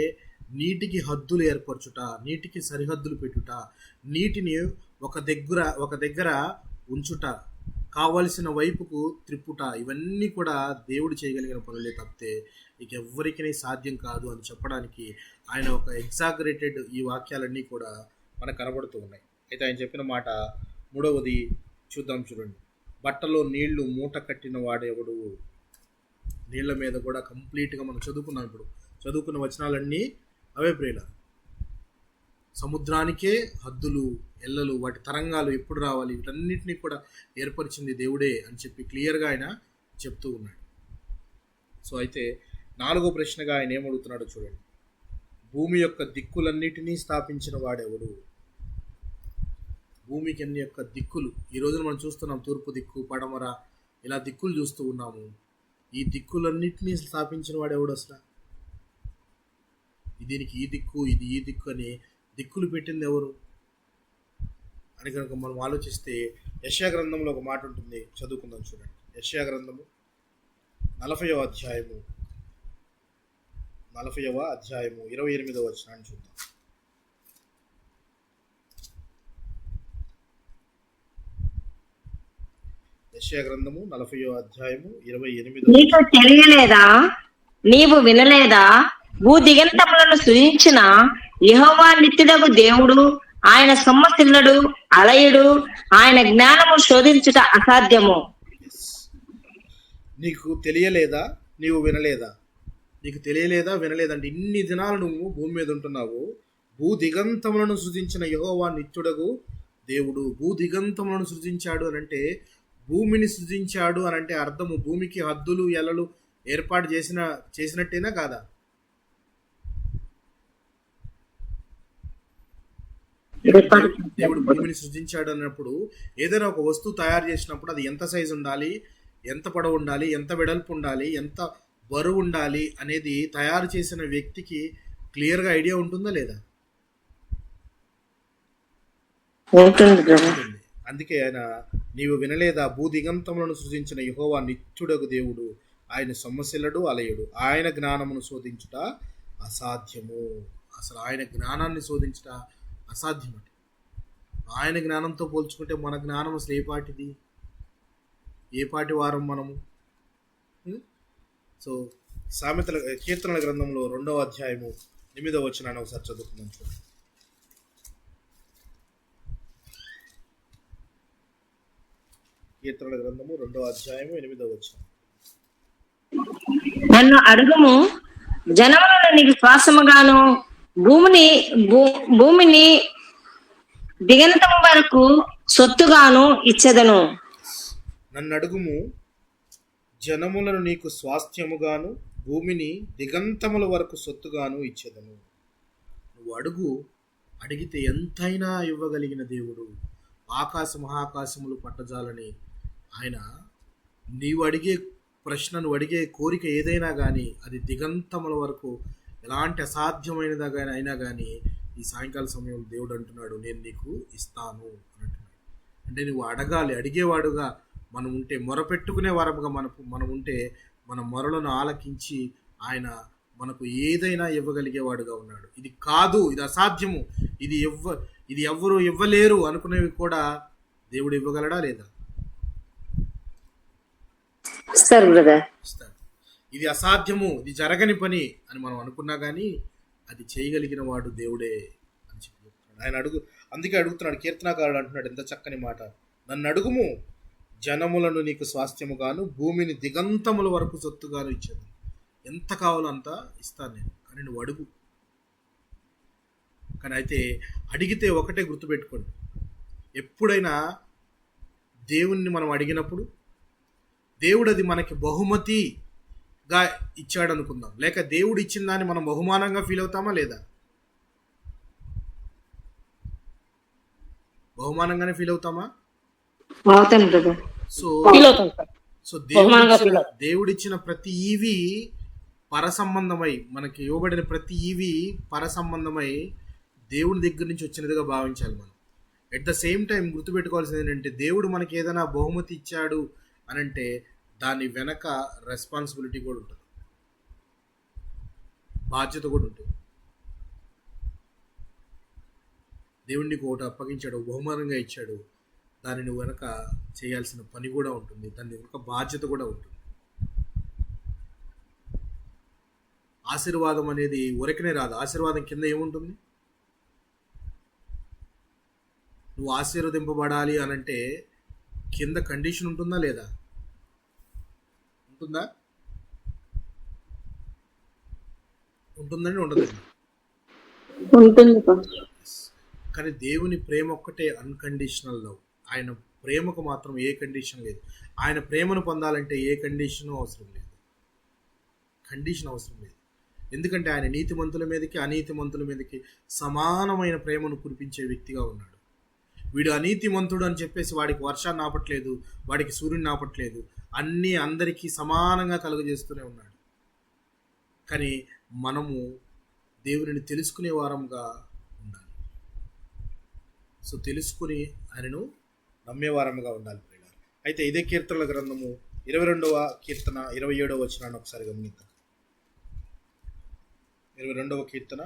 నీటికి హద్దులు ఏర్పరచుట, నీటికి సరిహద్దులు పెట్టుట, నీటిని ఒక దగ్గర ఉంచుట, కావలసిన వైపుకు త్రిప్పుట, ఇవన్నీ కూడా దేవుడు చేయగలిగిన పనులే తప్పితే ఇక ఎవ్వరికీ సాధ్యం కాదు అని చెప్పడానికి ఆయన ఒక ఎగ్జాగరేటెడ్ ఈ వాక్యాలన్నీ కూడా మనకు కనబడుతూ ఉన్నాయి. అయితే ఆయన చెప్పిన మాట 3వది చూద్దాం. చూడండి, బట్టలో నీళ్లు మూట కట్టిన వాడెవడు. నీళ్ల మీద కూడా కంప్లీట్గా మనం చదువుకున్నాం. ఇప్పుడు చదువుకున్న వచనాలన్నీ అవే ప్రియుల. సముద్రానికే హద్దులు, ఎల్లలు, వాటి తరంగాలు ఎప్పుడు రావాలి, వీటన్నిటినీ కూడా ఏర్పరిచింది దేవుడే అని చెప్పి క్లియర్గా ఆయన చెప్తూ ఉన్నాడు. సో అయితే 4వ ప్రశ్నగా ఆయన ఏమడుగుతున్నాడో చూడండి, భూమి యొక్క దిక్కులన్నిటినీ స్థాపించిన వాడెవడు. భూమికి అన్ని యొక్క దిక్కులు ఈ రోజున మనం చూస్తున్నాం. తూర్పు దిక్కు, పడమర, ఇలా దిక్కులు చూస్తూ ఉన్నాము. ఈ దిక్కులన్నిటినీ స్థాపించిన వాడెవడు అసలు? దీనికి ఈ దిక్కు, ఇది ఈ దిక్కు అని దిక్కులు పెట్టింది ఎవరు అని కనుక మనం ఆలోచిస్తే యెషయా గ్రంథంలో ఒక మాట ఉంటుంది, చదువుకుందాం. చూడండి, యెషయా గ్రంథము 40వ అధ్యాయము 28వ వచనాన్ని చూద్దాం. యెషయా గ్రంథము 40వ అధ్యాయము 28వ. నీకు తెలియలేదా, నీవు వినలేదా, భూ దిగంతములను సృజించిన యెహోవా నిత్యుడగు దేవుడు, ఆయన సొమ్మసిల్లుడు, అలయుడు, ఆయన జ్ఞానము శోధించుట అసాధ్యము. నీకు తెలియలేదా, నీవు వినలేదా? నీకు తెలియలేదా, వినలేదా అంటే ఇన్ని దినాలు నువ్వు భూమి మీద ఉంటున్నావు. భూ దిగంతములను సృజించిన యెహోవా నిత్యుడగు దేవుడు. భూ దిగంతములను సృజించాడు అని అంటే, భూమిని సృజించాడు అని అంటే అర్థము భూమికి హద్దులు, ఎలలు ఏర్పాటు చేసినట్టేనా కాదా? దేవుడు భూమిని సృజించాడు అన్నప్పుడు ఏదైనా ఒక వస్తువు తయారు చేసినప్పుడు అది ఎంత సైజు ఉండాలి, ఎంత పొడవు ఉండాలి, ఎంత వెడల్పు ఉండాలి, ఎంత బరువు ఉండాలి అనేది తయారు చేసిన వ్యక్తికి క్లియర్గా ఐడియా ఉంటుందా లేదా? అందుకే ఆయన నీవు వినలేదా, భూ దిగంతములను సృజించిన యెహోవా నిత్యుడగు దేవుడు, ఆయన సొమ్మసిల్లుడు, అలయుడు, ఆయన జ్ఞానమును శోధించుట అసాధ్యము. అసలు ఆయన జ్ఞానాన్ని శోధించుట అసాధ్యం. ఆయన జ్ఞానంతో పోల్చుకుంటే మన జ్ఞానం అసలు ఏ పాటి వారం మనము? సో కీర్తనల గ్రంథంలో 2వ అధ్యాయము 8వ వచనాన్ని ఒకసారి చదువుకుందాం. చూడండి, కీర్తనల గ్రంథము 2వ అధ్యాయము 8వ వచనం. నన్ను అడుగుము, జనములను నీకు శ్వాసముగాను, భూమిని దిగంతం వరకు సొత్తుగాను ఇచ్చెదను. నన్ను అడుగుము, జనములను నీకు స్వాస్థ్యముగాను, భూమిని దిగంతముల వరకు సొత్తుగాను ఇచ్చెదను. నువ్వు అడిగితే ఎంతైనా ఇవ్వగలిగిన దేవుడు, ఆకాశ మహాకాశములు పట్టజాలని ఆయన నీవు అడిగే ప్రశ్నను అడిగే కోరిక ఏదైనా కానీ అది దిగంతముల వరకు ఎలాంటి అసాధ్యమైనదా కానీ అయినా కానీ ఈ సాయంకాల సమయంలో దేవుడు అంటున్నాడు నేను నీకు ఇస్తాను అని అంటున్నాడు. అంటే నువ్వు అడగాలి, అడిగేవాడుగా మనం ఉంటే, మొరపెట్టుకునే వారముగా మనం ఉంటే మన మొరలను ఆలకించి ఆయన మనకు ఏదైనా ఇవ్వగలిగేవాడుగా ఉన్నాడు. ఇది కాదు, ఇది అసాధ్యము, ఇది ఎవ్వరు ఇవ్వలేరు అనుకునేవి కూడా దేవుడు ఇవ్వగలడా లేదా? ఇస్తారు బ్రదర్. ఇస్తాడు. ఇది అసాధ్యము, ఇది జరగని పని అని మనం అనుకున్నా కానీ అది చేయగలిగిన వాడు దేవుడే అని చెప్పి చెప్తున్నాడు. ఆయన అందుకే అడుగుతున్నాడు, కీర్తనాకారుడు అంటున్నాడు ఎంత చక్కని మాట, నన్ను అడుగుము జనములను నీకు స్వాస్థ్యముగాను భూమిని దిగంతముల వరకు సొత్తుగాను ఇచ్చేది. ఎంత కావాలో అంత ఇస్తాను నేను, కానీ నువ్వు అడుగు. కానీ అయితే అడిగితే ఒకటే గుర్తుపెట్టుకోండి, ఎప్పుడైనా దేవుణ్ణి మనం అడిగినప్పుడు దేవుడు అది మనకి బహుమతిగా ఇచ్చాడు అనుకుందాం, లేక దేవుడు ఇచ్చిన దాన్ని మనం బహుమానంగా ఫీల్ అవుతామా లేదా? బహుమానంగానే ఫీల్ అవుతామా? అవుతాను బ్రదర్. సో దేవుడిచ్చిన ప్రతి ఈవి పరసంబంధమై, మనకి ఇవ్వబడిన ప్రతి ఈవి పరసంబంధమై దేవుడి దగ్గర నుంచి వచ్చినదిగా భావించాలి మనం. ఎట్ ద సేమ్ టైం గుర్తుపెట్టుకోవాల్సింది ఏంటంటే, దేవుడు మనకి ఏదైనా బహుమతి ఇచ్చాడు అని అంటే దాని వెనక రెస్పాన్సిబిలిటీ కూడా ఉంటుంది, బాధ్యత కూడా ఉంటుంది. దేవుడు నీకు ఒకటి అప్పగించాడు, బహుమానంగా ఇచ్చాడు, దానిని వెనక చేయాల్సిన పని కూడా ఉంటుంది, దాని వెనక బాధ్యత కూడా ఉంటుంది. ఆశీర్వాదం అనేది ఊరికనే రాదు. ఆశీర్వాదం కింద ఏముంటుంది? నువ్వు ఆశీర్వదింపబడాలి అనంటే కింద కండిషన్ ఉంటుందా లేదా? ఉంటుందా? ఉంటుందని ఉండదండి. కానీ దేవుని ప్రేమ ఒక్కటే అన్కండిషనల్ లవ్. ఆయన ప్రేమకు మాత్రం ఏ కండిషన్ లేదు. ఆయన ప్రేమను పొందాలంటే ఏ కండిషన్ అవసరం లేదు, కండిషన్ అవసరం లేదు. ఎందుకంటే ఆయన నీతిమంతుల మీదకి అనీతిమంతుల మీదకి సమానమైన ప్రేమను కురిపించే వ్యక్తిగా ఉన్నాడు. వీడు అనీతిమంతుడు అని చెప్పేసి వాడికి వర్షాన్ని ఆపట్లేదు, వాడికి సూర్యుని ఆపట్లేదు, అన్నీ అందరికీ సమానంగా కలుగజేస్తూనే ఉన్నాడు. కానీ మనము దేవుని తెలుసుకునే వారంగా ఉండాలి. సో తెలుసుకుని ఆయనను నమ్మేవారంగా ఉండాలి. అయితే ఇదే కీర్తనల గ్రంథము 22వ కీర్తన 27వ వచనాన్ని ఒకసారి గమనిద్దాం. 22వ కీర్తన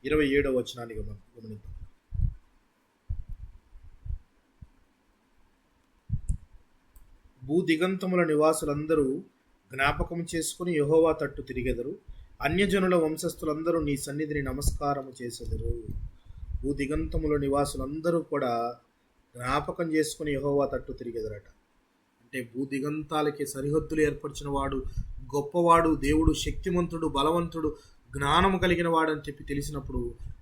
27వ వచనాన్ని గమనిద్దాం. భూదిగంతముల నివాసులందరూ జ్ఞాపకం చేసుకుని యెహోవా తట్టు తిరిగెదరు, అన్యజనుల వంశస్థులందరూ నీ సన్నిధిని నమస్కారము చేసెదరు. భూదిగంతముల నివాసులందరూ కూడా జ్ఞాపకం చేసుకుని యెహోవా తట్టు తిరిగెదరట. అంటే భూదిగంతాలకి సరిహద్దులు ఏర్పరిచిన వాడు గొప్పవాడు, దేవుడు శక్తిమంతుడు, బలవంతుడు, జ్ఞానము కలిగిన వాడు అని చెప్పి తెలిసినప్పుడు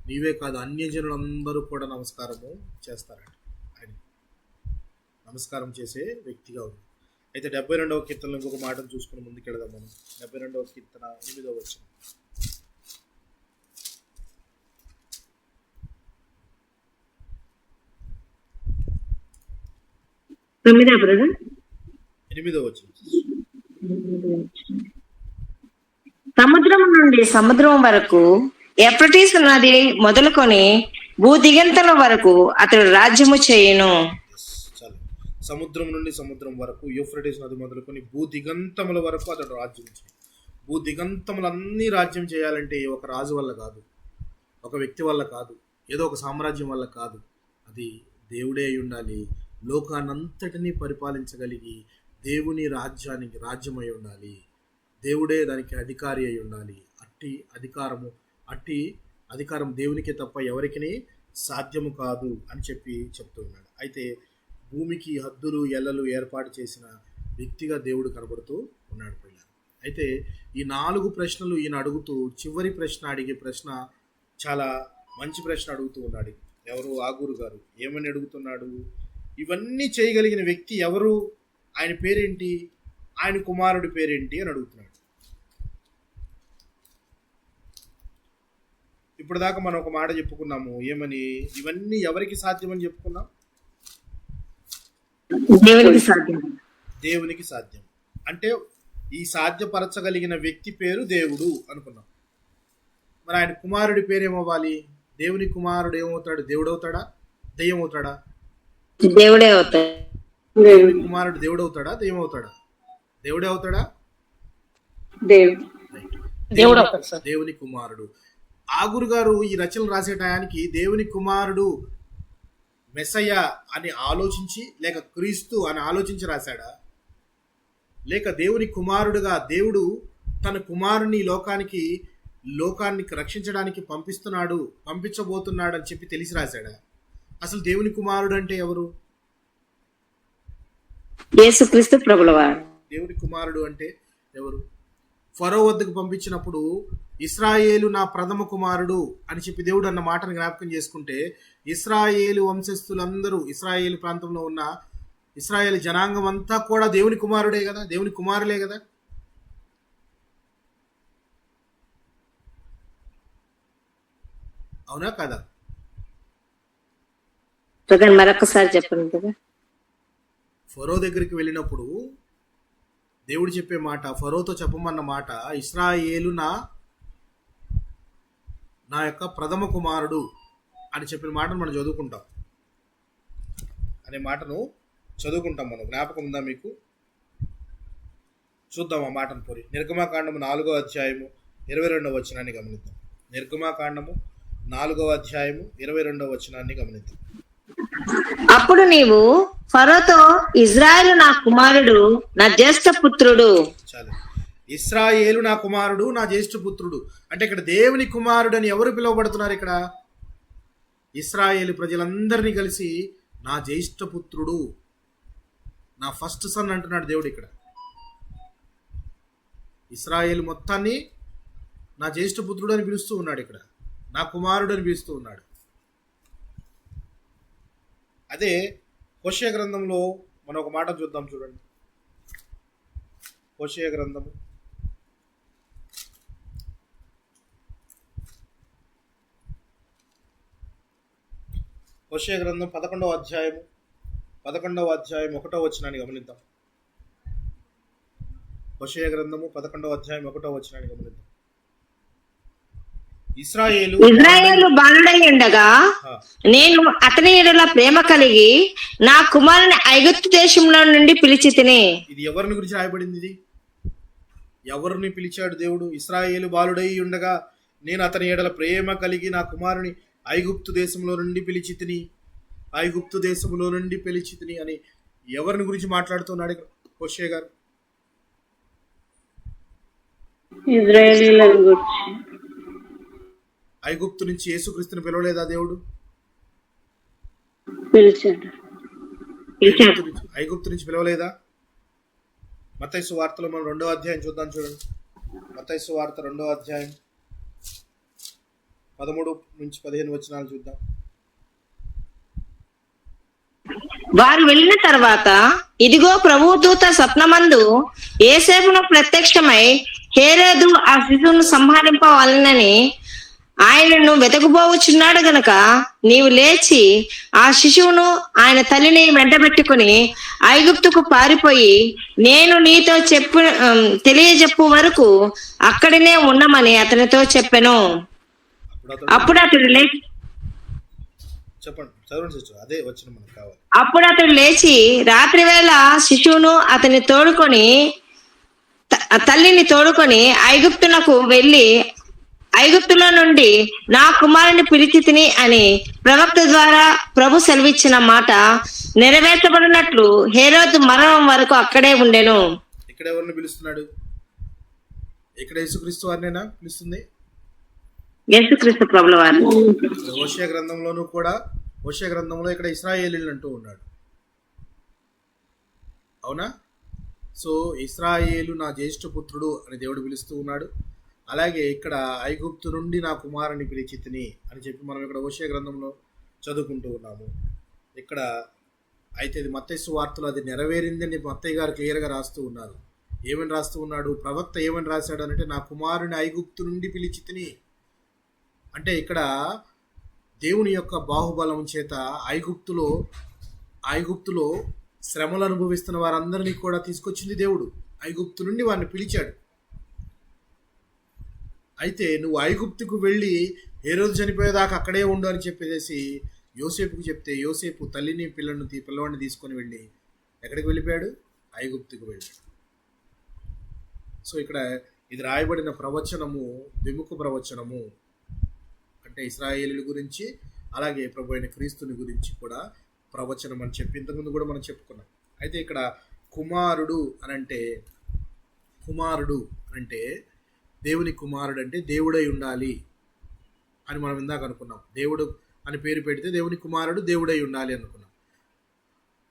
నీవే కాదు అన్యజనులందరూ కూడా నమస్కారము చేస్తారట. ఆయన నమస్కారం చేసే వ్యక్తిగా ఉంది. అయితే 72వ కీర్తనలో ఇంకొక మాటను చూసుకుని ముందుకెళదాం మనం. 72వ కీర్తన 8వ వచనం. సముద్రం నుండి సముద్రం వరకు, ఎఫ్రటీస్ నది మొదలుకొని భూదిగంతల వరకు అతడు రాజ్యము చేయును. సముద్రం నుండి సముద్రం వరకు, యూఫ్రటీస్ నది మొదలుకొని భూదిగంతముల వరకు అతడు రాజ్యం చేయాలి. భూదిగంతములన్నీ రాజ్యం చేయాలంటే ఒక రాజు వల్ల కాదు, ఒక వ్యక్తి వల్ల కాదు, ఏదో ఒక సామ్రాజ్యం వల్ల కాదు. అది దేవుడే అయి ఉండాలి. లోకానంతటినీ పరిపాలించగలిగి దేవుని రాజ్యమై ఉండాలి. దేవుడే దానికి అధికారి అయి ఉండాలి. అట్టి అధికారం దేవునికే తప్ప ఎవరికి సాధ్యము కాదు అని చెప్తూ ఉన్నాడు. అయితే భూమికి హద్దులు ఎల్లలు ఏర్పాటు చేసిన వ్యక్తిగా దేవుడు కనబడుతూ ఉన్నాడు పిల్లలు. అయితే ఈ 4 ప్రశ్నలు ఈయన అడుగుతూ చివరి ప్రశ్న అడిగే ప్రశ్న చాలా మంచి ప్రశ్న అడుగుతూ ఉన్నాడు. ఎవరు? ఆగూరు గారు. ఏమని అడుగుతున్నాడు? ఇవన్నీ చేయగలిగిన వ్యక్తి ఎవరు? ఆయన పేరేంటి? ఆయన కుమారుడి పేరేంటి అని అడుగుతున్నాడు. ఇప్పుడు దాకా మనం ఒక మాట చెప్పుకున్నాము. ఏమని? ఇవన్నీ ఎవరికి సాధ్యమని చెప్పుకున్నాం? దేవునికి సాధ్యం. దేవునికి సాధ్యం అంటే ఈ సాధ్యపరచగలిగిన వ్యక్తి పేరు దేవుడు అనుకున్నాం. మరి ఆయన కుమారుడి పేరు ఏమవ్వాలి? దేవుని కుమారుడు ఏమవుతాడు? దేవుడు అవుతాడా, దెయ్యం అవుతాడా? దేవుడే అవుతాడు. దేవుని కుమారుడు దేవుడు అవుతాడా, దెయ్యం అవుతాడా? దేవుడే అవుతాడా? దేవుడు అవుతాడు సార్. దేవుని కుమారుడు. ఆగురు గారు ఈ రచనలు రాసే టయానికి దేవుని కుమారుడు మెస్సయ్య అని ఆలోచించి, లేక క్రీస్తు అని ఆలోచించి రాశాడా, లేక దేవుని కుమారుడుగా దేవుడు తన కుమారుని లోకాన్ని రక్షించడానికి పంపించబోతున్నాడు అని చెప్పి తెలిసి రాశాడా? అసలు దేవుని కుమారుడు అంటే ఎవరు? యేసుక్రీస్తు ప్రభులవారు. దేవుని కుమారుడు అంటే ఎవరు? ఫరో వద్దకు పంపించినప్పుడు ఇశ్రాయేలు నా ప్రథమ కుమారుడు అని చెప్పి దేవుడు అన్న మాటను జ్ఞాపకం చేసుకుంటే, ఇశ్రాయేలు వంశస్థులందరూ, ఇశ్రాయేలు ప్రాంతంలో ఉన్న ఇశ్రాయేలు జనాంగం అంతా కూడా దేవుని కుమారుడే కదా, దేవుని కుమారులే కదా. అవునా కదా? మరొకసారి చెప్పండి కదా. ఫరో దగ్గరికి వెళ్ళినప్పుడు దేవుడు చెప్పే మాట, ఫరోతో చెప్పమన్న మాట, ఇశ్రాయేలు నా యొక్క ప్రథమ కుమారుడు అని చెప్పిన మాటను మనం చదువుకుంటాం. అనే మాటను చదువుకుంటాం మనం. జ్ఞాపకం ఉందా మీకు? చూద్దాం ఆ మాటను పోరి. నిర్గమాకాండము 4వ అధ్యాయము 22వ వచనాన్ని గమనిద్దాం. నిర్గమాకాండము 4వ అధ్యాయము 22వ వచనాన్ని గమనిద్దాం. అప్పుడు నీవు ఫరోతో, ఇజ్రాయేలు నా కుమారుడు, నా జ్యేష్ఠ పుత్రుడు. చాలు. ఇశ్రాయేలు నా కుమారుడు, నా జ్యేష్ఠ పుత్రుడు అంటే ఇక్కడ దేవుని కుమారుడు అని ఎవరు పిలువబడుతున్నారు? ఇక్కడ ఇశ్రాయేలు ప్రజలందరినీ కలిసి నా జ్యేష్ఠ పుత్రుడు, నా ఫస్ట్ సన్ అంటున్నాడు దేవుడు. ఇక్కడ ఇశ్రాయేలు మొత్తాన్ని నా జ్యేష్ఠ పుత్రుడు అని పిలుస్తూ ఉన్నాడు. ఇక్కడ నా కుమారుడు అని పిలుస్తూ ఉన్నాడు. అదే హోషేయ గ్రంథంలో మనం ఒక మాట చూద్దాం, చూడండి. హోషేయ గ్రంథము 11వ అధ్యాయము 1వ వచనాన్ని గమనిద్దాం. హోషేయ గ్రంథము 11వ అధ్యాయం 1వ వచనాన్ని గమనిద్దాం. ఇశ్రాయేలు బాలుడై ఉండగా నేను అతని ఎడల ప్రేమ కలిగి నా కుమారుని ఐగుప్తు దేశంలో నుండి పిలిచి తిని. ఇది ఎవరిని గురించి రాయబడింది? ఇది ఎవరిని పిలిచాడు దేవుడు? ఇశ్రాయేలు బాలుడై ఉండగా నేను అతని ఎడల ప్రేమ కలిగి నా కుమారుని ఐగుప్తు దేశంలో నుండి పిలిచి తిని, ఐగుప్తు దేశంలో నుండి పిలిచి తిని అని ఎవరిని గురించి మాట్లాడుతున్నాడు హోషేయ గారు? ఇశ్రాయేలీయుల గురించి. ఐగుప్తు నుంచి యేసుక్రీస్తుని పిలవలేదా దేవుడు? పిలిచాడు. ఐగుప్తు నుంచి పిలవలేదా? మత్తయి సువార్తలో మనం 2వ అధ్యాయం చూద్దాం, చూడండి. మత్తయి సువార్త 2వ అధ్యాయం 13 నుంచి 15 వచనాలు చూద్దాం. వారు వెళ్ళిన తర్వాత ఇదిగో ప్రభువు దూత స్వప్నమందు యోసేపును ప్రత్యక్షమై, హేరోదు ఆ శిశువును సంహరింపవాలనని ఆయనను వెతకబోచున్నాడు గనక నీవు లేచి ఆ శిశువును ఆయన తల్లిని వెంటబెట్టుకుని ఐగుప్తుకు పారిపోయి నేను నీతో తెలియజెప్పు వరకు అక్కడనే ఉండమని అతనితో చెప్పెను. అప్పుడు అతడు లేచి అప్పుడు అతడు లేచి రాత్రి వేళ శిశువును అతని తల్లిని తోడుకొని ఐగుప్తునకు వెళ్ళి ఐగుప్తులో నుండి నా కుమారుని పిలిచి తిని అని ప్రవక్త ద్వారా ప్రభు సెలవిచ్చిన మాట నెరవేర్చబడినట్లు హేరోదు మరణం వరకు అక్కడే ఉండెను. ఇక్కడ ఎవరిని పిలుస్తున్నాడు? ఇక్కడ యేసుక్రీస్తు వారినేనా పిలుస్తుంది? యేసుక్రీస్తు ప్రభుల వారిని. హోషేయ గ్రంథంలోనూ కూడా, హోషేయ గ్రంథంలో ఇక్కడ ఇశ్రాయేలీయులు అంటూ ఉన్నాడు. అవునా? సో ఇశ్రాయేలు నా జ్యేష్ఠ పుత్రుడు అని దేవుడు పిలుస్తూ ఉన్నాడు. అలాగే ఇక్కడ ఐగుప్తు నుండి నా కుమారుని పిలిచి తిని అని చెప్పి మనం ఇక్కడ హోషేయ గ్రంథంలో చదువుకుంటూ ఉన్నాము. ఇక్కడ అయితే ఇది మత్తయి సువార్తలో అది నెరవేరిందని మత్తయ్య గారు క్లియర్గా రాస్తూ ఉన్నారు. ఏమని రాస్తూ ఉన్నాడు? ప్రవక్త ఏమని రాశాడు అంటే నా కుమారుని ఐగుప్తు నుండి పిలిచి తిని అంటే ఇక్కడ దేవుని యొక్క బాహుబలం చేత ఐగుప్తులో శ్రమలు అనుభవిస్తున్న వారందరినీ కూడా తీసుకొచ్చింది దేవుడు. ఐగుప్తు నుండి వారిని పిలిచాడు. అయితే నువ్వు ఐగుప్తుకు వెళ్ళి హేరోదు చనిపోయేదాకా అక్కడే ఉండు అని చెప్పేసి యోసేపుకు చెప్తే యోసేపు తల్లిని పిల్లవాడిని తీసుకొని వెళ్ళి ఎక్కడికి వెళ్ళిపోయాడు? ఐగుప్తుకు వెళ్ళాడు. సో ఇక్కడ ఇది రాయబడిన ప్రవచనము విముఖ ప్రవచనము, అంటే ఇశ్రాయేలీల గురించి అలాగే ప్రభు అయిన క్రీస్తుని గురించి కూడా ప్రవచనం అని చెప్పి ఇంతకుముందు కూడా మనం చెప్పుకున్నాం. అయితే ఇక్కడ కుమారుడు అంటే దేవుని కుమారుడు అంటే దేవుడై ఉండాలి అని మనం ఇందాక అనుకున్నాం. దేవుడు అని పేరు పెడితే దేవుని కుమారుడు దేవుడై ఉండాలి అనుకున్నాం.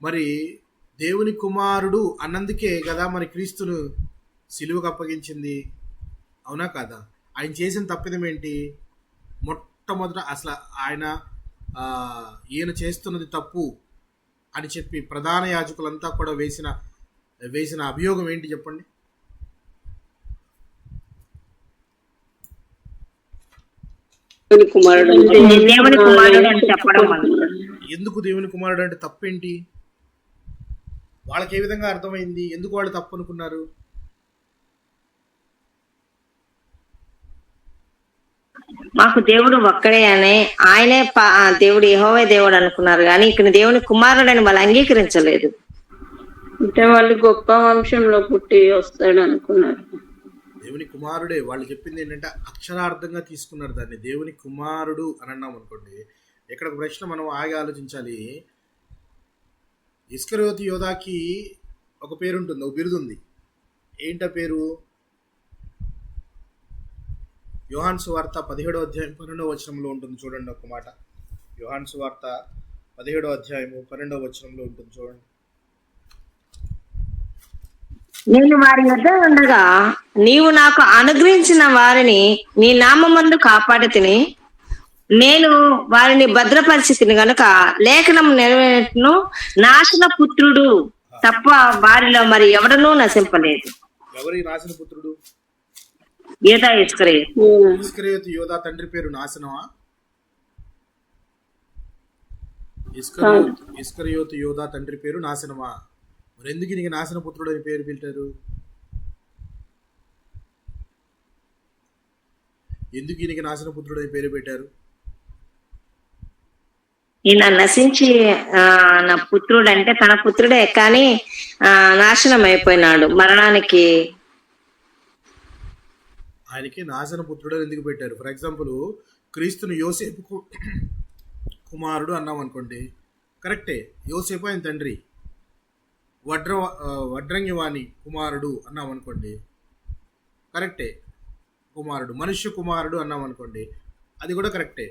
మరి దేవుని కుమారుడు అన్నందుకే కదా మరి క్రీస్తును సిలువకు అప్పగించింది, అవునా కాదా? ఆయన చేసిన తప్పిదం ఏంటి? మొట్టమొదట అసలు ఈయన చేస్తున్నది తప్పు అని చెప్పి ప్రధాన యాజకులంతా కూడా వేసిన అభియోగం ఏంటి చెప్పండి? దేవుని కుమారుడు అని చెప్పడం వల్ల. ఎందుకు దేవుని కుమారుడు అంటే తప్పేంటి? వాళ్ళకి ఏ విధంగా అర్థమైంది? ఎందుకు వాళ్ళు తప్పు అనుకున్నారు? మాకు దేవుడు ఒక్కడే అని ఆయనే దేవుడు యెహోవా దేవుడు అనుకున్నారు, కానీ ఇక్కడ దేవుని కుమారుడు అని వాళ్ళు అంగీకరించలేదు. అంటే వాళ్ళు గొప్ప వంశంలో పుట్టి వస్తాడు అనుకున్నారు. దేవుని కుమారుడే. వాళ్ళు చెప్పింది ఏంటంటే అక్షరార్థంగా తీసుకున్నారు దాన్ని. దేవుని కుమారుడు అని అన్నాం అనుకోండి, ఇక్కడ ఒక ప్రశ్న మనం ఆగి ఆలోచించాలి. ఇస్కరియోతు యోధాకి ఒక పేరు ఉంటుంది, ఒక బిరుదు ఉంది. ఏంటా పేరు? యోహాను సువార్త 17వ అధ్యాయం 12వ వచనంలో ఉంటుంది. చూడండి ఒక మాట. యోహాను సువార్త 17వ అధ్యాయము 12వ వచనంలో ఉంటుంది. చూడండి. నేను వారి వద్ద ఉండగా నీవు నాకు అనుగ్రహించిన వారిని నీ నామమందు కాపాడి తిని నేను వారిని భద్రపరిచితిని గనుక లేఖనం నెరవేరును, నాశన పుత్రుడు తప్ప వారిలో మరి ఎవడనూ నశింపలేదు. ఎవరి నాశన పుత్రుడు? యూదా ఇస్కరియోతు. ఇస్కరియోతు యోధా తండ్రి పేరు నాశనమా? ఇస్కరియోతు యోధా తండ్రి పేరు నాశనమా? మరి ఎందుకు నీకు నాశన పుత్రుడు అని పేరు పెట్టారు? ఎందుకు ఈయనకి నాశన పుత్రుడు అని పేరు పెట్టారు? ఈయన నశించి నా పుత్రుడు అంటే తన పుత్రుడే, కానీ నాశనం అయిపోయినాడు మరణానికి. ఆయనకి నాశన పుత్రుడు ఎందుకు పెట్టారు? ఫర్ ఎగ్జాంపుల్ క్రీస్తుని యోసేపు కుమారుడు అన్నాం అనుకోండి, కరెక్టే. యోసేపు ఆయన తండ్రి. వడ్రంగివాణి కుమారుడు అన్నాం అనుకోండి, కరెక్టే, కుమారుడు. మనుష్య కుమారుడు అన్నాం అనుకోండి, అది కూడా కరెక్టే.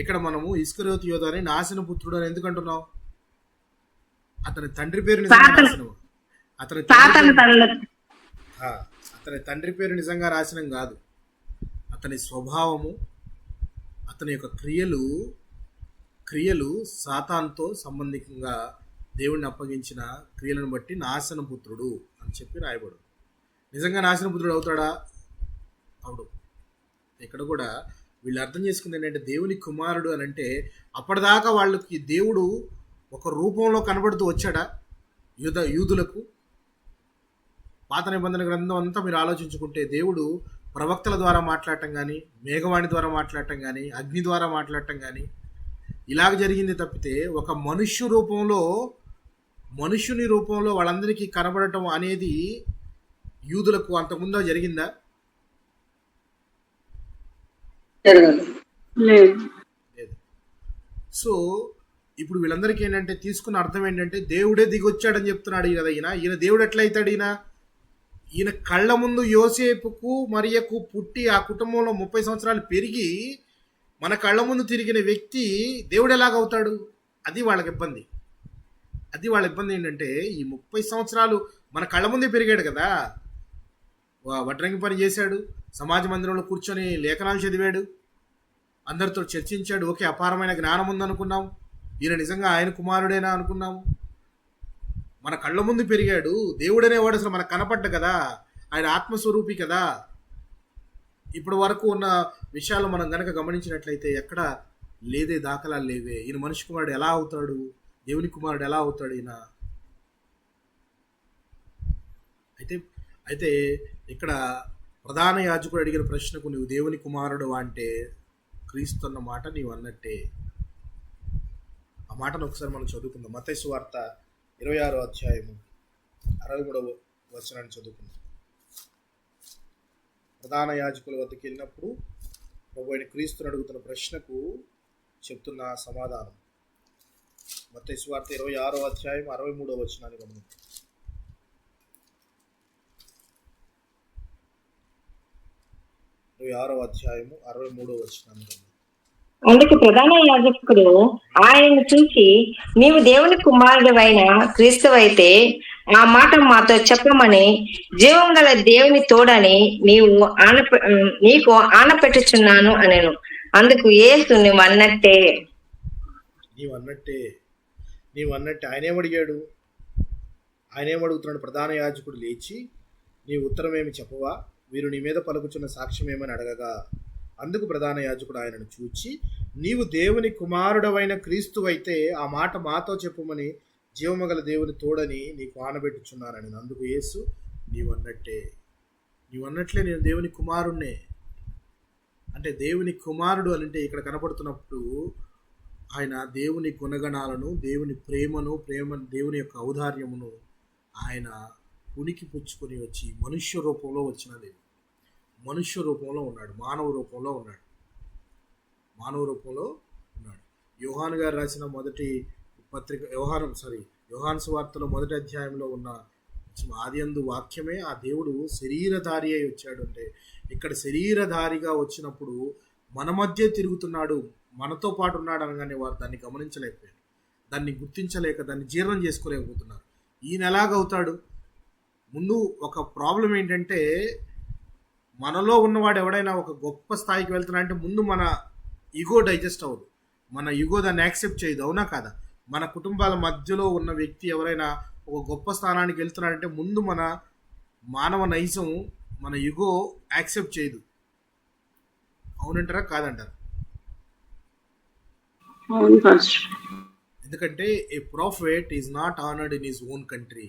ఇక్కడ మనము ఇస్కరియోతు యోధాని నాశన పుత్రుడు అని ఎందుకు అంటున్నాం? అతని తండ్రి పేరు నిజంగా నాశనం. అతని తండ్రి పేరు నిజంగా నాశనం కాదు. అతని స్వభావము, అతని యొక్క క్రియలు సాతానుతో సంబంధికంగా దేవుడిని అప్పగించిన క్రియలను బట్టి నాశన పుత్రుడు అని చెప్పి రాయబడు. నిజంగా నాశన పుత్రుడు అవుతాడా? అవుడు. ఇక్కడ కూడా వీళ్ళు అర్థం చేసుకుంది ఏంటంటే దేవుని కుమారుడు అని అంటే అప్పటిదాకా వాళ్ళకి దేవుడు ఒక రూపంలో కనబడుతూ వచ్చాడా? యూదులకు పాత నిబంధన గ్రంథం అంతా మీరు ఆలోచించుకుంటే దేవుడు ప్రవక్తల ద్వారా మాట్లాడటం కానీ, మేఘవాణి ద్వారా మాట్లాడటం కానీ, అగ్ని ద్వారా మాట్లాడటం కానీ ఇలాగ జరిగింది తప్పితే ఒక మనుష్యుని రూపంలో వాళ్ళందరికీ కనబడటం అనేది యూదులకు అంతకుముందు జరిగిందా? లేదు. సో ఇప్పుడు వీళ్ళందరికీ ఏంటంటే తీసుకున్న అర్థం ఏంటంటే దేవుడే దిగొచ్చాడని చెప్తున్నాడు కదా ఈయన దేవుడు ఎట్లా అవుతాడు? ఈయన కళ్ళ ముందు యోసేపుకు మరియకు పుట్టి ఆ కుటుంబంలో 30 సంవత్సరాలు పెరిగి మన కళ్ళ ముందు తిరిగిన వ్యక్తి దేవుడు ఎలాగవుతాడు? అది వాళ్ళ ఇబ్బంది ఏంటంటే ఈ 30 సంవత్సరాలు మన కళ్ళ ముందే పెరిగాడు కదా, వడ్రంగి పని చేశాడు, సమాజ మందిరంలో కూర్చొని లేఖనాలు చదివాడు, అందరితో చర్చించాడు, ఓకే అపారమైన జ్ఞానం ఉందనుకున్నాం, ఈయన నిజంగా ఆయన కుమారుడేనా అనుకున్నాము. మన కళ్ళ ముందు పెరిగాడు, దేవుడనేవాడు అసలు మనకు కనపడ్డ కదా, ఆయన ఆత్మస్వరూపి కదా. ఇప్పటి వరకు ఉన్న విషయాలు మనం గనక గమనించినట్లయితే ఎక్కడ లేదే, దాఖలాలు లేవే. ఈయన మనిషి కుమారుడు ఎలా అవుతాడు? దేవుని కుమారుడు ఎలా అవుతాడు ఈయన? అయితే ఇక్కడ ప్రధాన యాజకుడు అడిగిన ప్రశ్నకు నువ్వు దేవుని కుమారుడు అంటే క్రీస్తు అన్న మాట నీవు అన్నట్టే. ఆ మాటను ఒకసారి మనం చదువుకుందాం. మత్తయి సువార్త 26వ అధ్యాయము 63వ వచనాన్ని చదువుకుందాం. ప్రధాన యాజకుల వద్దకు వెళ్ళినప్పుడు ప్రభు అయిన క్రీస్తుని అడుగుతున్న ప్రశ్నకు చెప్తున్న సమాధానం. మత్తయి సువార్త 26వ అధ్యాయం 63వ వచనాన్ని గమనించండి. 26వ అధ్యాయము 63వ వచనాన్ని గమనించండి. అందుకు ప్రధాన యాజకుడు ఆయనను చూసి, నీవు దేవుని కుమారుడవైన క్రీస్తువైతే ఆ మాట మాతో చెప్పమని జీవం గల దేవుని తోడని నీకు ఆనపెట్టుచున్నాను అనెను. అందుకు యేసు నీవు అన్నట్టే ఆయన ఏమడుగుతున్నాడు? ప్రధాన యాజకుడు లేచి, నీ ఉత్తరం ఏమి చెప్పవా? వీరు నీ మీద పలుకుచున్న సాక్ష్యం ఏమని అడగగా, అందుకు ప్రధాన యాజకుడు ఆయనను చూచి, నీవు దేవుని కుమారుడవైన క్రీస్తువైతే ఆ మాట మాతో చెప్పుమని జీవమగల దేవుని తోడని నీకు ఆనబెట్టుచున్నానని. అందుకు యేసు, నీవు అన్నట్లే నేను దేవుని కుమారుణ్ణే. అంటే దేవుని కుమారుడు అంటే ఇక్కడ కనపడుతున్నప్పుడు ఆయన దేవుని గుణగణాలను, దేవుని ప్రేమను, దేవుని యొక్క ఔదార్యమును ఆయన ఉనికి పుచ్చుకొని వచ్చి మనుష్య రూపంలో వచ్చిన దేవుడు. మనుష్య రూపంలో ఉన్నాడు, మానవ రూపంలో ఉన్నాడు. యోహాను గారు రాసిన మొదటి పత్రిక యోహాను సువార్తలో మొదటి అధ్యాయంలో ఉన్న ఆదియందు వాక్యమే ఆ దేవుడు శరీరధారి అయి వచ్చాడు. అంటే ఇక్కడ శరీరధారిగా వచ్చినప్పుడు మన మధ్య తిరుగుతున్నాడు, మనతో పాటు ఉన్నాడు అనగానే వారు దాన్ని గమనించలేకపోయారు, దాన్ని గుర్తించలేక దాన్ని జీర్ణం చేసుకోలేకపోతున్నారు. ఈయన ఎలాగవుతాడు? ముందు ఒక ప్రాబ్లం ఏంటంటే, మనలో ఉన్నవాడు ఎవడైనా ఒక గొప్ప స్థాయికి వెళ్తున్నా అంటే ముందు మన ఈగో డైజెస్ట్ అవ్వదు, మన ఈగో దాన్ని యాక్సెప్ట్ చేయదు. అవునా కాదా? మన కుటుంబాల మధ్యలో ఉన్న వ్యక్తి ఎవరైనా ఒక గొప్ప స్థానానికి వెళ్తున్నాడంటే ముందు మన మానవ నైజం, మన ఈగో యాక్సెప్ట్ చేయదు. అవునంటారా కాదంటారా? ఎందుకంటే a prophet is not honoured in his own country.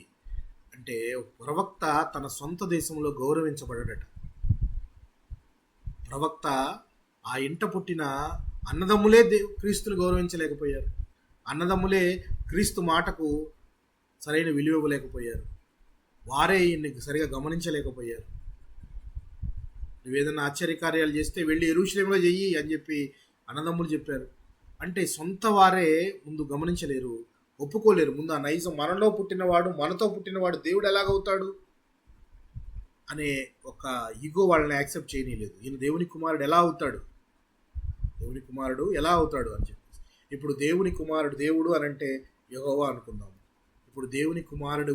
అంటే ప్రవక్త తన సొంత దేశంలో గౌరవించబడట. ప్రవక్త ఆ ఇంట పుట్టిన అన్నదమ్ములే క్రీస్తుని గౌరవించలేకపోయారు. అన్నదమ్ములే క్రీస్తు మాటకు సరైన విలువ ఇవ్వలేకపోయారు. వారే ఈయన్ని సరిగా గమనించలేకపోయారు. నువ్వేదన్నా ఆశ్చర్యకార్యాలు చేస్తే వెళ్ళి యెరూషలేములో చెయ్యి అని చెప్పి అన్నదమ్ములు చెప్పారు. అంటే సొంత వారే ముందు గమనించలేరు, ఒప్పుకోలేరు. ముందు ఆ నైజం, మనలో పుట్టినవాడు, మనతో పుట్టినవాడు దేవుడు ఎలాగవుతాడు అనే ఒక ఈగో వాళ్ళని యాక్సెప్ట్ చేయనీయలేదు. ఈయన దేవుని కుమారుడు ఎలా అవుతాడు అని చెప్పి, ఇప్పుడు దేవుని కుమారుడు దేవుడు అని అంటే యెహోవా అనుకుందాం. ఇప్పుడు దేవుని కుమారుడు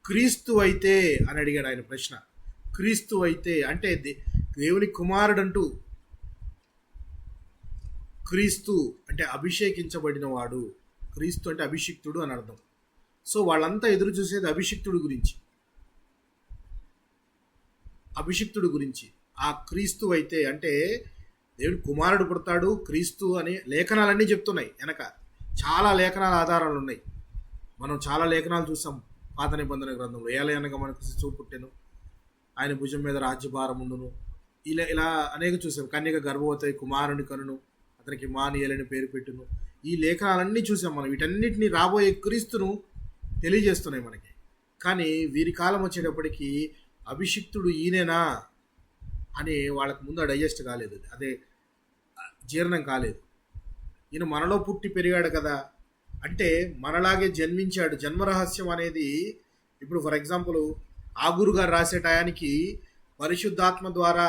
క్రీస్తు అయితే అని అడిగాడు ఆయన ప్రశ్న. క్రీస్తు అయితే అంటే దేవుని కుమారుడు అంటూ, క్రీస్తు అంటే అభిషేకించబడిన వాడు, క్రీస్తు అంటే అభిషిక్తుడు అని అర్థం. సో వాళ్ళంతా ఎదురు చూసేది అభిషిక్తుడు గురించి. ఆ క్రీస్తు అయితే అంటే దేవుని కుమారుడు పుడతాడు, క్రీస్తు అని లేఖనాలన్నీ చెప్తున్నాయి. వెనక చాలా లేఖనాల ఆధారాలు ఉన్నాయి. మనం చాలా లేఖనాలు చూసాం పాత నిబంధన గ్రంథంలో. ఏలయనగా మనకు శిశువు పుట్టెను, ఆయన భుజం మీద రాజ్యభారం ఉండును, ఇలా అనేక చూసాం. కన్యక గర్భవతి కుమారుని కనును, అతనికి ఇమ్మానుయేలు పేరు పెట్టును. ఈ లేఖనాలన్నీ చూసాం మనం. వీటన్నిటిని రాబోయే క్రీస్తును తెలియజేస్తున్నాయి మనకి. కానీ వీరి కాలం వచ్చేటప్పటికి అభిషిక్తుడు ఈయనేనా అని వాళ్ళకు ముందు డైజెస్ట్ కాలేదు, అదే జీర్ణం కాలేదు. ఈయన మనలో పుట్టి పెరిగాడు కదా, అంటే మనలాగే జన్మించాడు. జన్మరహస్యం అనేది ఇప్పుడు ఫర్ ఎగ్జాంపుల్ ఆగూరు గారు రాసే టయానికి పరిశుద్ధాత్మ ద్వారా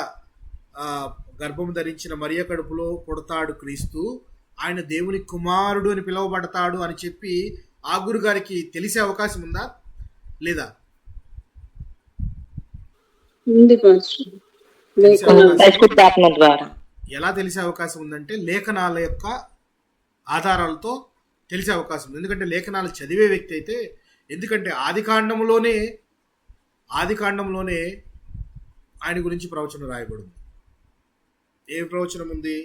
గర్భం ధరించిన మరియ కడుపులో పుడతాడు క్రీస్తు, ఆయన దేవుని కుమారుడు అని పిలువబడతాడు అని చెప్పి ఆగూరు గారికి తెలిసే అవకాశం ఉందా లేదా? ఎలా తెలిసే అవకాశం ఉందంటే లేఖనాల యొక్క ఆధారాలతో తెలిసే అవకాశం ఉంది. ఎందుకంటే లేఖనాలు చదివే వ్యక్తి అయితే, ఎందుకంటే ఆది కాండంలోనే ఆయన గురించి ప్రవచనం రాయబడింది. ఏ ప్రవచనం ఉంది?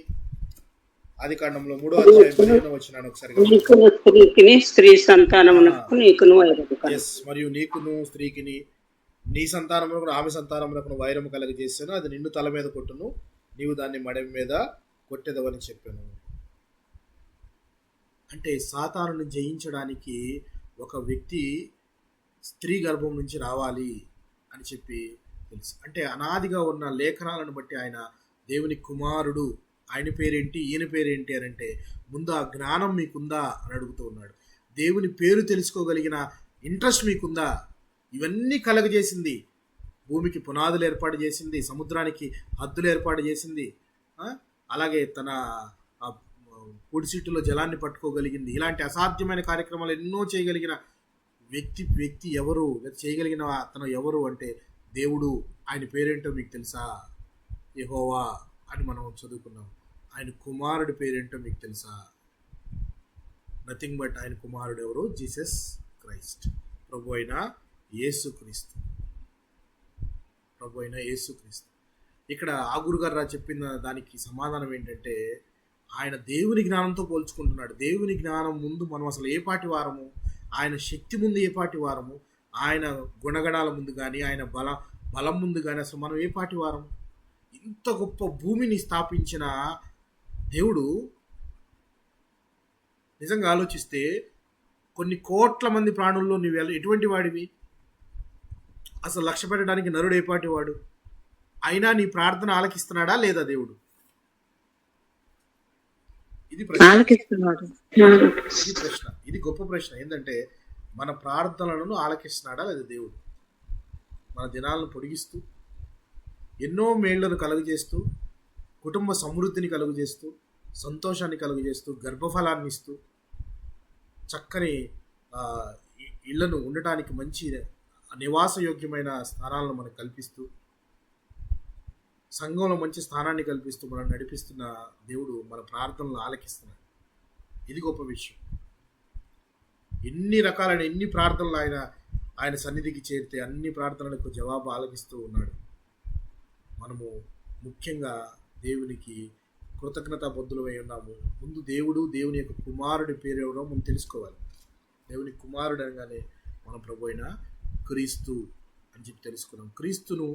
ఆది కాండంలో 3వ అధ్యాయం 15వ వచనాన్ని ఒకసారి నీకును స్త్రీకిని స్త్రీ సంతానమునకు నీకును వైరము కలుగును. ఎస్, మరియు నీకును స్త్రీకిని నీ సంతానములకు ఆమె సంతానములకు వైరము కలగజేసాను, అది నిన్ను తల మీద కొట్టును, నీవు దాన్ని మడమ మీద కొట్టెదవని చెప్పాను. అంటే సాతానుని జయించడానికి ఒక వ్యక్తి స్త్రీ గర్భం నుంచి రావాలి అని చెప్పి తెలుసు. అంటే అనాదిగా ఉన్న లేఖనాలను బట్టి ఆయన దేవుని కుమారుడు, ఆయన పేరేంటి ఈయన పేరేంటి అని అంటే ముందు ఆ జ్ఞానం మీకుందా అని అడుగుతూ ఉన్నాడు. దేవుని పేరు తెలుసుకోగలిగిన ఇంట్రెస్ట్ మీకుందా? ఇవన్నీ కలగజేసింది. భూమికి పునాదులు ఏర్పాటు చేసింది, సముద్రానికి హద్దులు ఏర్పాటు చేసింది, అలాగే తన పొడిసిట్టులో జలాన్ని పట్టుకోగలిగింది. ఇలాంటి అసాధ్యమైన కార్యక్రమాలు ఎన్నో చేయగలిగిన వ్యక్తి ఎవరు? చేయగలిగిన అతను ఎవరు అంటే దేవుడు. ఆయన పేరేంటో మీకు తెలుసా? యెహోవా అని మనం చదువుకున్నాం. ఆయన కుమారుడి పేరేంటో మీకు తెలుసా? నథింగ్ బట్ ఆయన కుమారుడు ఎవరు? జీసస్ క్రైస్ట్, ప్రభు అయిన యేసుక్రీస్తు. ప్రభు అయిన యేసుక్రీస్తు. ఇక్కడ ఆగురు గారు చెప్పిన దానికి సమాధానం ఏంటంటే ఆయన దేవుని జ్ఞానంతో పోల్చుకుంటున్నాడు. దేవుని జ్ఞానం ముందు మనం అసలు ఏ పాటి వారము, ఆయన శక్తి ముందు ఏ పాటి వారము, ఆయన గుణగణాల ముందు కానీ ఆయన బలం ముందు కానీ అసలు మనం ఏ పాటి వారము? ఇంత గొప్ప భూమిని స్థాపించిన దేవుడు నిజంగా ఆలోచిస్తే కొన్ని కోట్ల మంది ప్రాణుల్లో నువ్వు ఎటువంటి వాడివి? అసలు లక్ష్య పెట్టడానికి నరుడు ఏపాటి వాడు? అయినా నీ ప్రార్థన ఆలకిస్తున్నాడా లేదా దేవుడు? ఇది ప్రశ్న. ఇది గొప్ప ప్రశ్న. ఏంటంటే మన ప్రార్థనలను ఆలకిస్తున్నాడా లేదా దేవుడు? మన దినాలను పొడిగిస్తూ, ఎన్నో మేళ్లను కలుగజేస్తూ, కుటుంబ సమృద్ధిని కలుగజేస్తూ, సంతోషాన్ని కలుగజేస్తూ, గర్భఫలాన్ని ఇస్తూ, చక్కని ఇళ్లను ఉండటానికి మంచి నివాసయోగ్యమైన స్థానాలను మనకు కల్పిస్తూ, సంఘంలో మంచి స్థానాన్ని కల్పిస్తూ మనం నడిపిస్తున్న దేవుడు మన ప్రార్థనలు ఆలకిస్తున్నాడు. ఇది గొప్ప విషయం. ఎన్ని రకాలైన ఎన్ని ప్రార్థనలు ఆయన సన్నిధికి చేరితే అన్ని ప్రార్థనలకు జవాబు ఆలకిస్తూ ఉన్నాడు. మనము ముఖ్యంగా దేవునికి కృతజ్ఞతాబద్ధులమై ఉన్నాము. ముందు దేవుని యొక్క కుమారుడి పేరు ఎవరో మనం తెలుసుకోవాలి. దేవుని కుమారుడు అనగానే మన ప్రభు అయిన క్రీస్తు అని చెప్పి తెలుసుకున్నాం. క్రీస్తును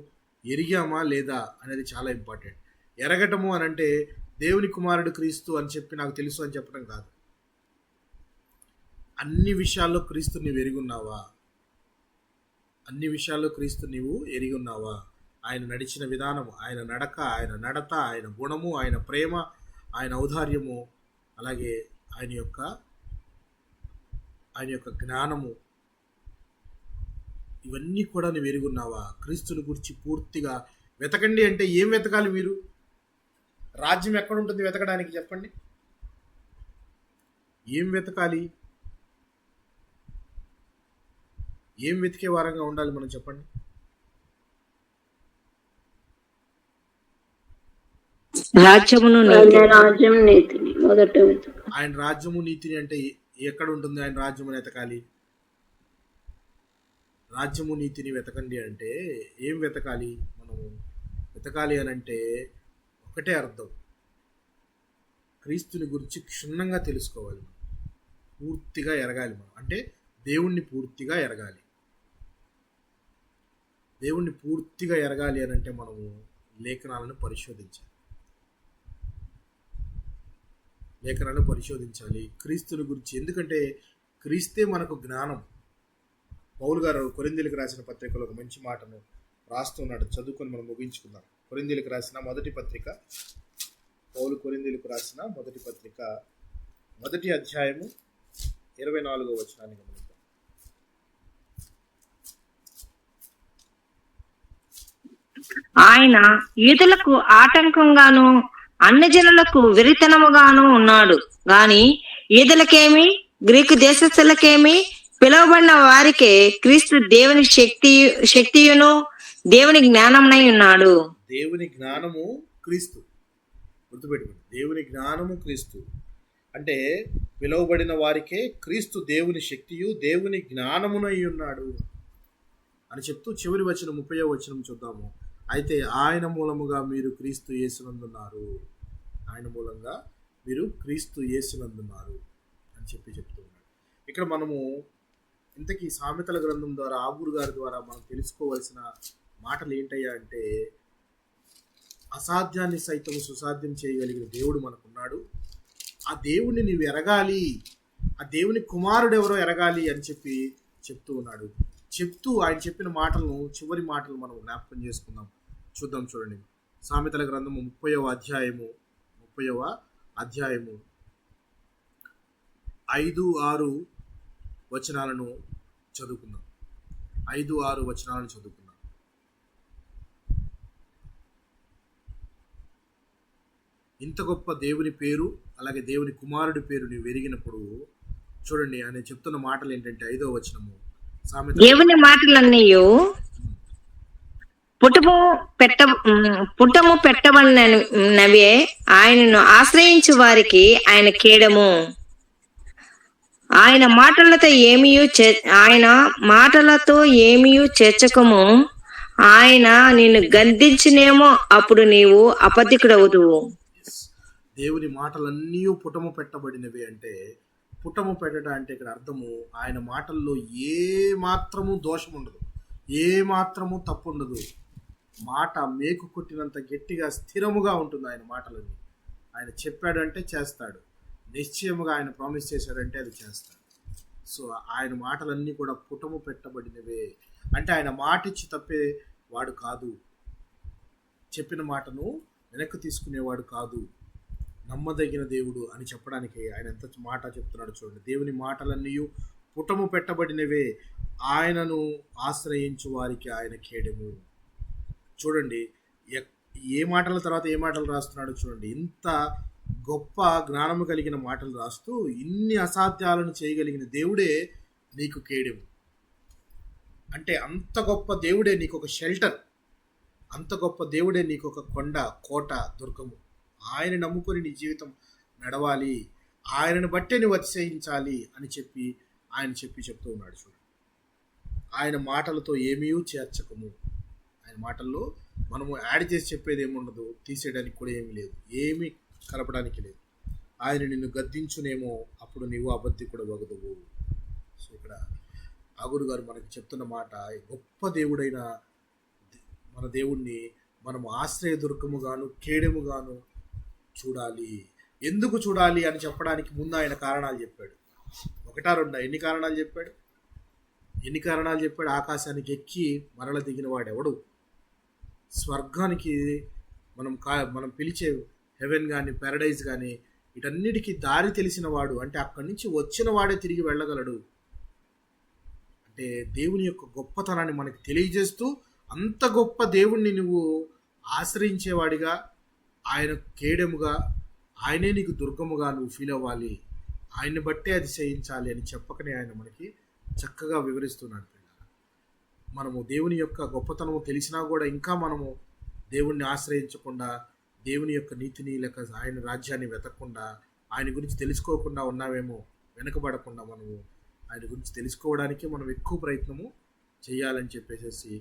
ఎరిగామా లేదా అనేది చాలా ఇంపార్టెంట్. ఎరగటము అని అంటే దేవుని కుమారుడు క్రీస్తు అని చెప్పి నాకు తెలుసు అని చెప్పడం కాదు. అన్ని విషయాల్లో క్రీస్తు నీవు ఎరిగి ఉన్నావా? అన్ని విషయాల్లో క్రీస్తు నీవు ఎరిగి ఉన్నావా? ఆయన నడిచిన విధానము, ఆయన నడక, ఆయన నడత, ఆయన గుణము, ఆయన ప్రేమ, ఆయన ఔదార్యము, అలాగే ఆయన యొక్క జ్ఞానము, ఇవన్నీ కూడా నువ్వు ఎరుగున్నావా? క్రీస్తుని గురించి పూర్తిగా వెతకండి. అంటే ఏం వెతకాలి మీరు? రాజ్యం ఎక్కడ ఉంటుంది వెతకడానికి? చెప్పండి, ఏం వెతకాలి? ఏం వెతికే వారంగా ఉండాలి మనం? చెప్పండి. రాజ్యం నీతిని మొదట ఆయన రాజ్యము నీతిని అంటే ఎక్కడ ఉంటుంది? ఆయన రాజ్యము వెతకాలి. రాజ్యము నీతిని వెతకండి అంటే ఏం వెతకాలి? మనము వెతకాలి అని అంటే ఒకటే అర్థం, క్రీస్తుని గురించి క్షుణ్ణంగా తెలుసుకోవాలి, మనం పూర్తిగా ఎరగాలి. మనం అంటే దేవుణ్ణి పూర్తిగా ఎరగాలి. దేవుణ్ణి పూర్తిగా ఎరగాలి అని అంటే మనము లేఖనాలను పరిశోధించాలి క్రీస్తుని గురించి. ఎందుకంటే క్రీస్తే మనకు జ్ఞానం. పౌలు గారు కొరింథీయులకు రాసిన పత్రికలో ఒక మంచి మాటను రాస్తున్నాడు, చదువుకొని మనం ముగించుకుందాం. కొరింథీయులకు రాసిన మొదటి పత్రిక, పౌలు కొరింథీయులకు రాసిన మొదటి పత్రిక 1వ అధ్యాయము 24వ వచనాన్ని గమనిద్దాం. ఆయన యూదులకు ఆటంకంగాను అన్యజనులకు వెరితనముగాను ఉన్నాడు గాని యూదులకేమి గ్రీకు దేశస్థులకేమి పిలువబడిన వారికే క్రీస్తు దేవుని శక్తియును దేవుని జ్ఞానమునై ఉన్నాడు. దేవుని జ్ఞానము క్రీస్తు. గుర్తుపెట్టుకోండి, దేవుని జ్ఞానము క్రీస్తు అంటే పిలువబడిన వారికే క్రీస్తు దేవుని శక్తియు దేవుని జ్ఞానమునై ఉన్నాడు అని చెప్తూ చివరి వచనం 30వ వచనం చూద్దాము. అయితే ఆయన మూలముగా మీరు క్రీస్తు యేసునందున్నారు. ఆయన మూలంగా మీరు క్రీస్తు యేసునందున్నారు అని చెప్తున్నాడు. ఇక్కడ మనము ఇంతకీ సామెతల గ్రంథం ద్వారా ఆగూరు గారి ద్వారా మనం తెలుసుకోవాల్సిన మాటలు ఏంటయ్యా అంటే, అసాధ్యాన్ని సైతం సుసాధ్యం చేయగలిగిన దేవుడు మనకున్నాడు. ఆ దేవుణ్ణి నీవు ఎరగాలి, ఆ దేవుని కుమారుడు ఎవరో ఎరగాలి అని చెప్తూ ఉన్నాడు. చెప్తూ ఆయన చెప్పిన మాటలను, చివరి మాటలు మనం జ్ఞాపకం చేసుకుందాం. చూడండి. సామెతల గ్రంథము 30వ అధ్యాయము 5-6 వచనాలను చదువుకుందాం. 5-6 వచనాలను చదువుకుందాం. ఇంత గొప్ప దేవుని పేరు, అలాగే దేవుని కుమారుడి పేరు నీవు ఎరిగినప్పుడు చూడండి ఆయన చెప్తున్న మాటలు ఏంటంటే 5వ వచనము, దేవుని మాటలన్నీ పుటము పెట్టబడినవే, ఆయనను ఆశ్రయించు వారికి ఆయన కేడము. ఆయన మాటలతో ఏమీ చేర్చకము. ఆయన నిన్ను గద్దించినేమో, అప్పుడు నీవు అబద్ధికుడవుదువు. దేవుని మాటలన్నీ పుటము పెట్టబడినవి అంటే, పుటము పెట్టడం అంటే ఇక్కడ అర్థము ఆయన మాటల్లో ఏ మాత్రము దోషం ఉండదు, ఏ మాత్రము తప్పు ఉండదు. మాట మేకు కొట్టినంత గట్టిగా స్థిరముగా ఉంటుంది ఆయన మాటలన్నీ. ఆయన చెప్పాడంటే చేస్తాడు, నిశ్చయముగా ఆయన ప్రామిస్ చేశాడంటే అది చేస్తాడు. సో ఆయన మాటలన్నీ కూడా పుటము పెట్టబడినవే అంటే ఆయన మాట ఇచ్చి తప్పే వాడు కాదు, చెప్పిన మాటను వెనక్కి తీసుకునేవాడు కాదు, నమ్మదగిన దేవుడు అని చెప్పడానికి ఆయన ఎంత మాట చెప్తున్నాడు చూడండి. దేవుని మాటలన్నీ పుటము పెట్టబడినవే, ఆయనను ఆశ్రయించు వారికి ఆయన కేడము. చూడండి ఏ మాటల తర్వాత ఏ మాటలు రాస్తున్నాడు చూడండి. ఇంత గొప్ప జ్ఞానము కలిగిన మాటలు రాస్తూ ఇన్ని అసాధ్యాలను చేయగలిగిన దేవుడే నీకు కేడెము. అంటే అంత గొప్ప దేవుడే నీకు ఒక షెల్టర్, అంత గొప్ప దేవుడే నీకు ఒక కొండ, కోట, దుర్గము. ఆయన నమ్ముకొని నీ జీవితం నడవాలి, ఆయనను బట్టే నువ్వు అతిశయించాలి అని చెప్తూ ఉన్నాడు చూడండి. ఆయన మాటలతో ఏమీ చేర్చకము. ఆయన మాటల్లో మనము యాడ్ చేసి చెప్పేది ఏముండదు, తీసేయడానికి కూడా ఏమీ లేదు, ఏమీ కలపడానికి లేదు. ఆయన నిన్ను గద్దించునేమో, అప్పుడు నీవు అబద్ధికుడు వగదువు. సో ఇక్కడ ఆగూరు గారు మనకి చెప్తున్న మాట, గొప్ప దేవుడైన మన దేవుణ్ణి మనము ఆశ్రయ దుర్గముగాను కేడెముగాను చూడాలి. ఎందుకు చూడాలి అని చెప్పడానికి ముందు ఆయన కారణాలు చెప్పాడు. 1-2 ఎన్ని కారణాలు చెప్పాడు? ఆకాశానికి ఎక్కి మరల దిగిన వాడెవడు? స్వర్గానికి మనం పిలిచే హెవెన్ కానీ, పారడైజ్ కానీ, వీటన్నిటికీ దారి తెలిసిన వాడు, అంటే అక్కడి నుంచి వచ్చిన వాడే తిరిగి వెళ్ళగలడు. అంటే దేవుని యొక్క గొప్పతనాన్ని మనకి తెలియజేస్తూ, అంత గొప్ప దేవుణ్ణి నువ్వు ఆశ్రయించేవాడిగా, ఆయన కేడెముగా, ఆయనే నీకు దుర్గముగా నువ్వు ఫీల్ అవ్వాలి, ఆయన్ని బట్టే అతిశయించాలి అని చెప్పకనే ఆయన మనకి చక్కగా వివరిస్తున్నాడు. మనము దేవుని యొక్క గొప్పతనము తెలిసినా కూడా ఇంకా మనము దేవుణ్ణి ఆశ్రయించకుండా, దేవుని యొక్క నీతిని లేక ఆయన రాజ్యాన్ని వెతకకుండా, ఆయన గురించి తెలుసుకోకుండా ఉన్నామేమో, వెనుకబడకుండా మనము ఆయన గురించి తెలుసుకోవడానికి మనం ఎక్కువ ప్రయత్నము చేయాలని చెప్పేసి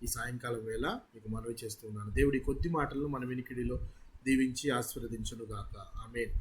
ఈ సాయంకాలం వేళ మీకు మనవి చేస్తున్నాను. దేవుడి కొద్ది మాటలను మన వినికిడిలో దీవించి ఆశీర్వదించును గాక. ఆమేన్.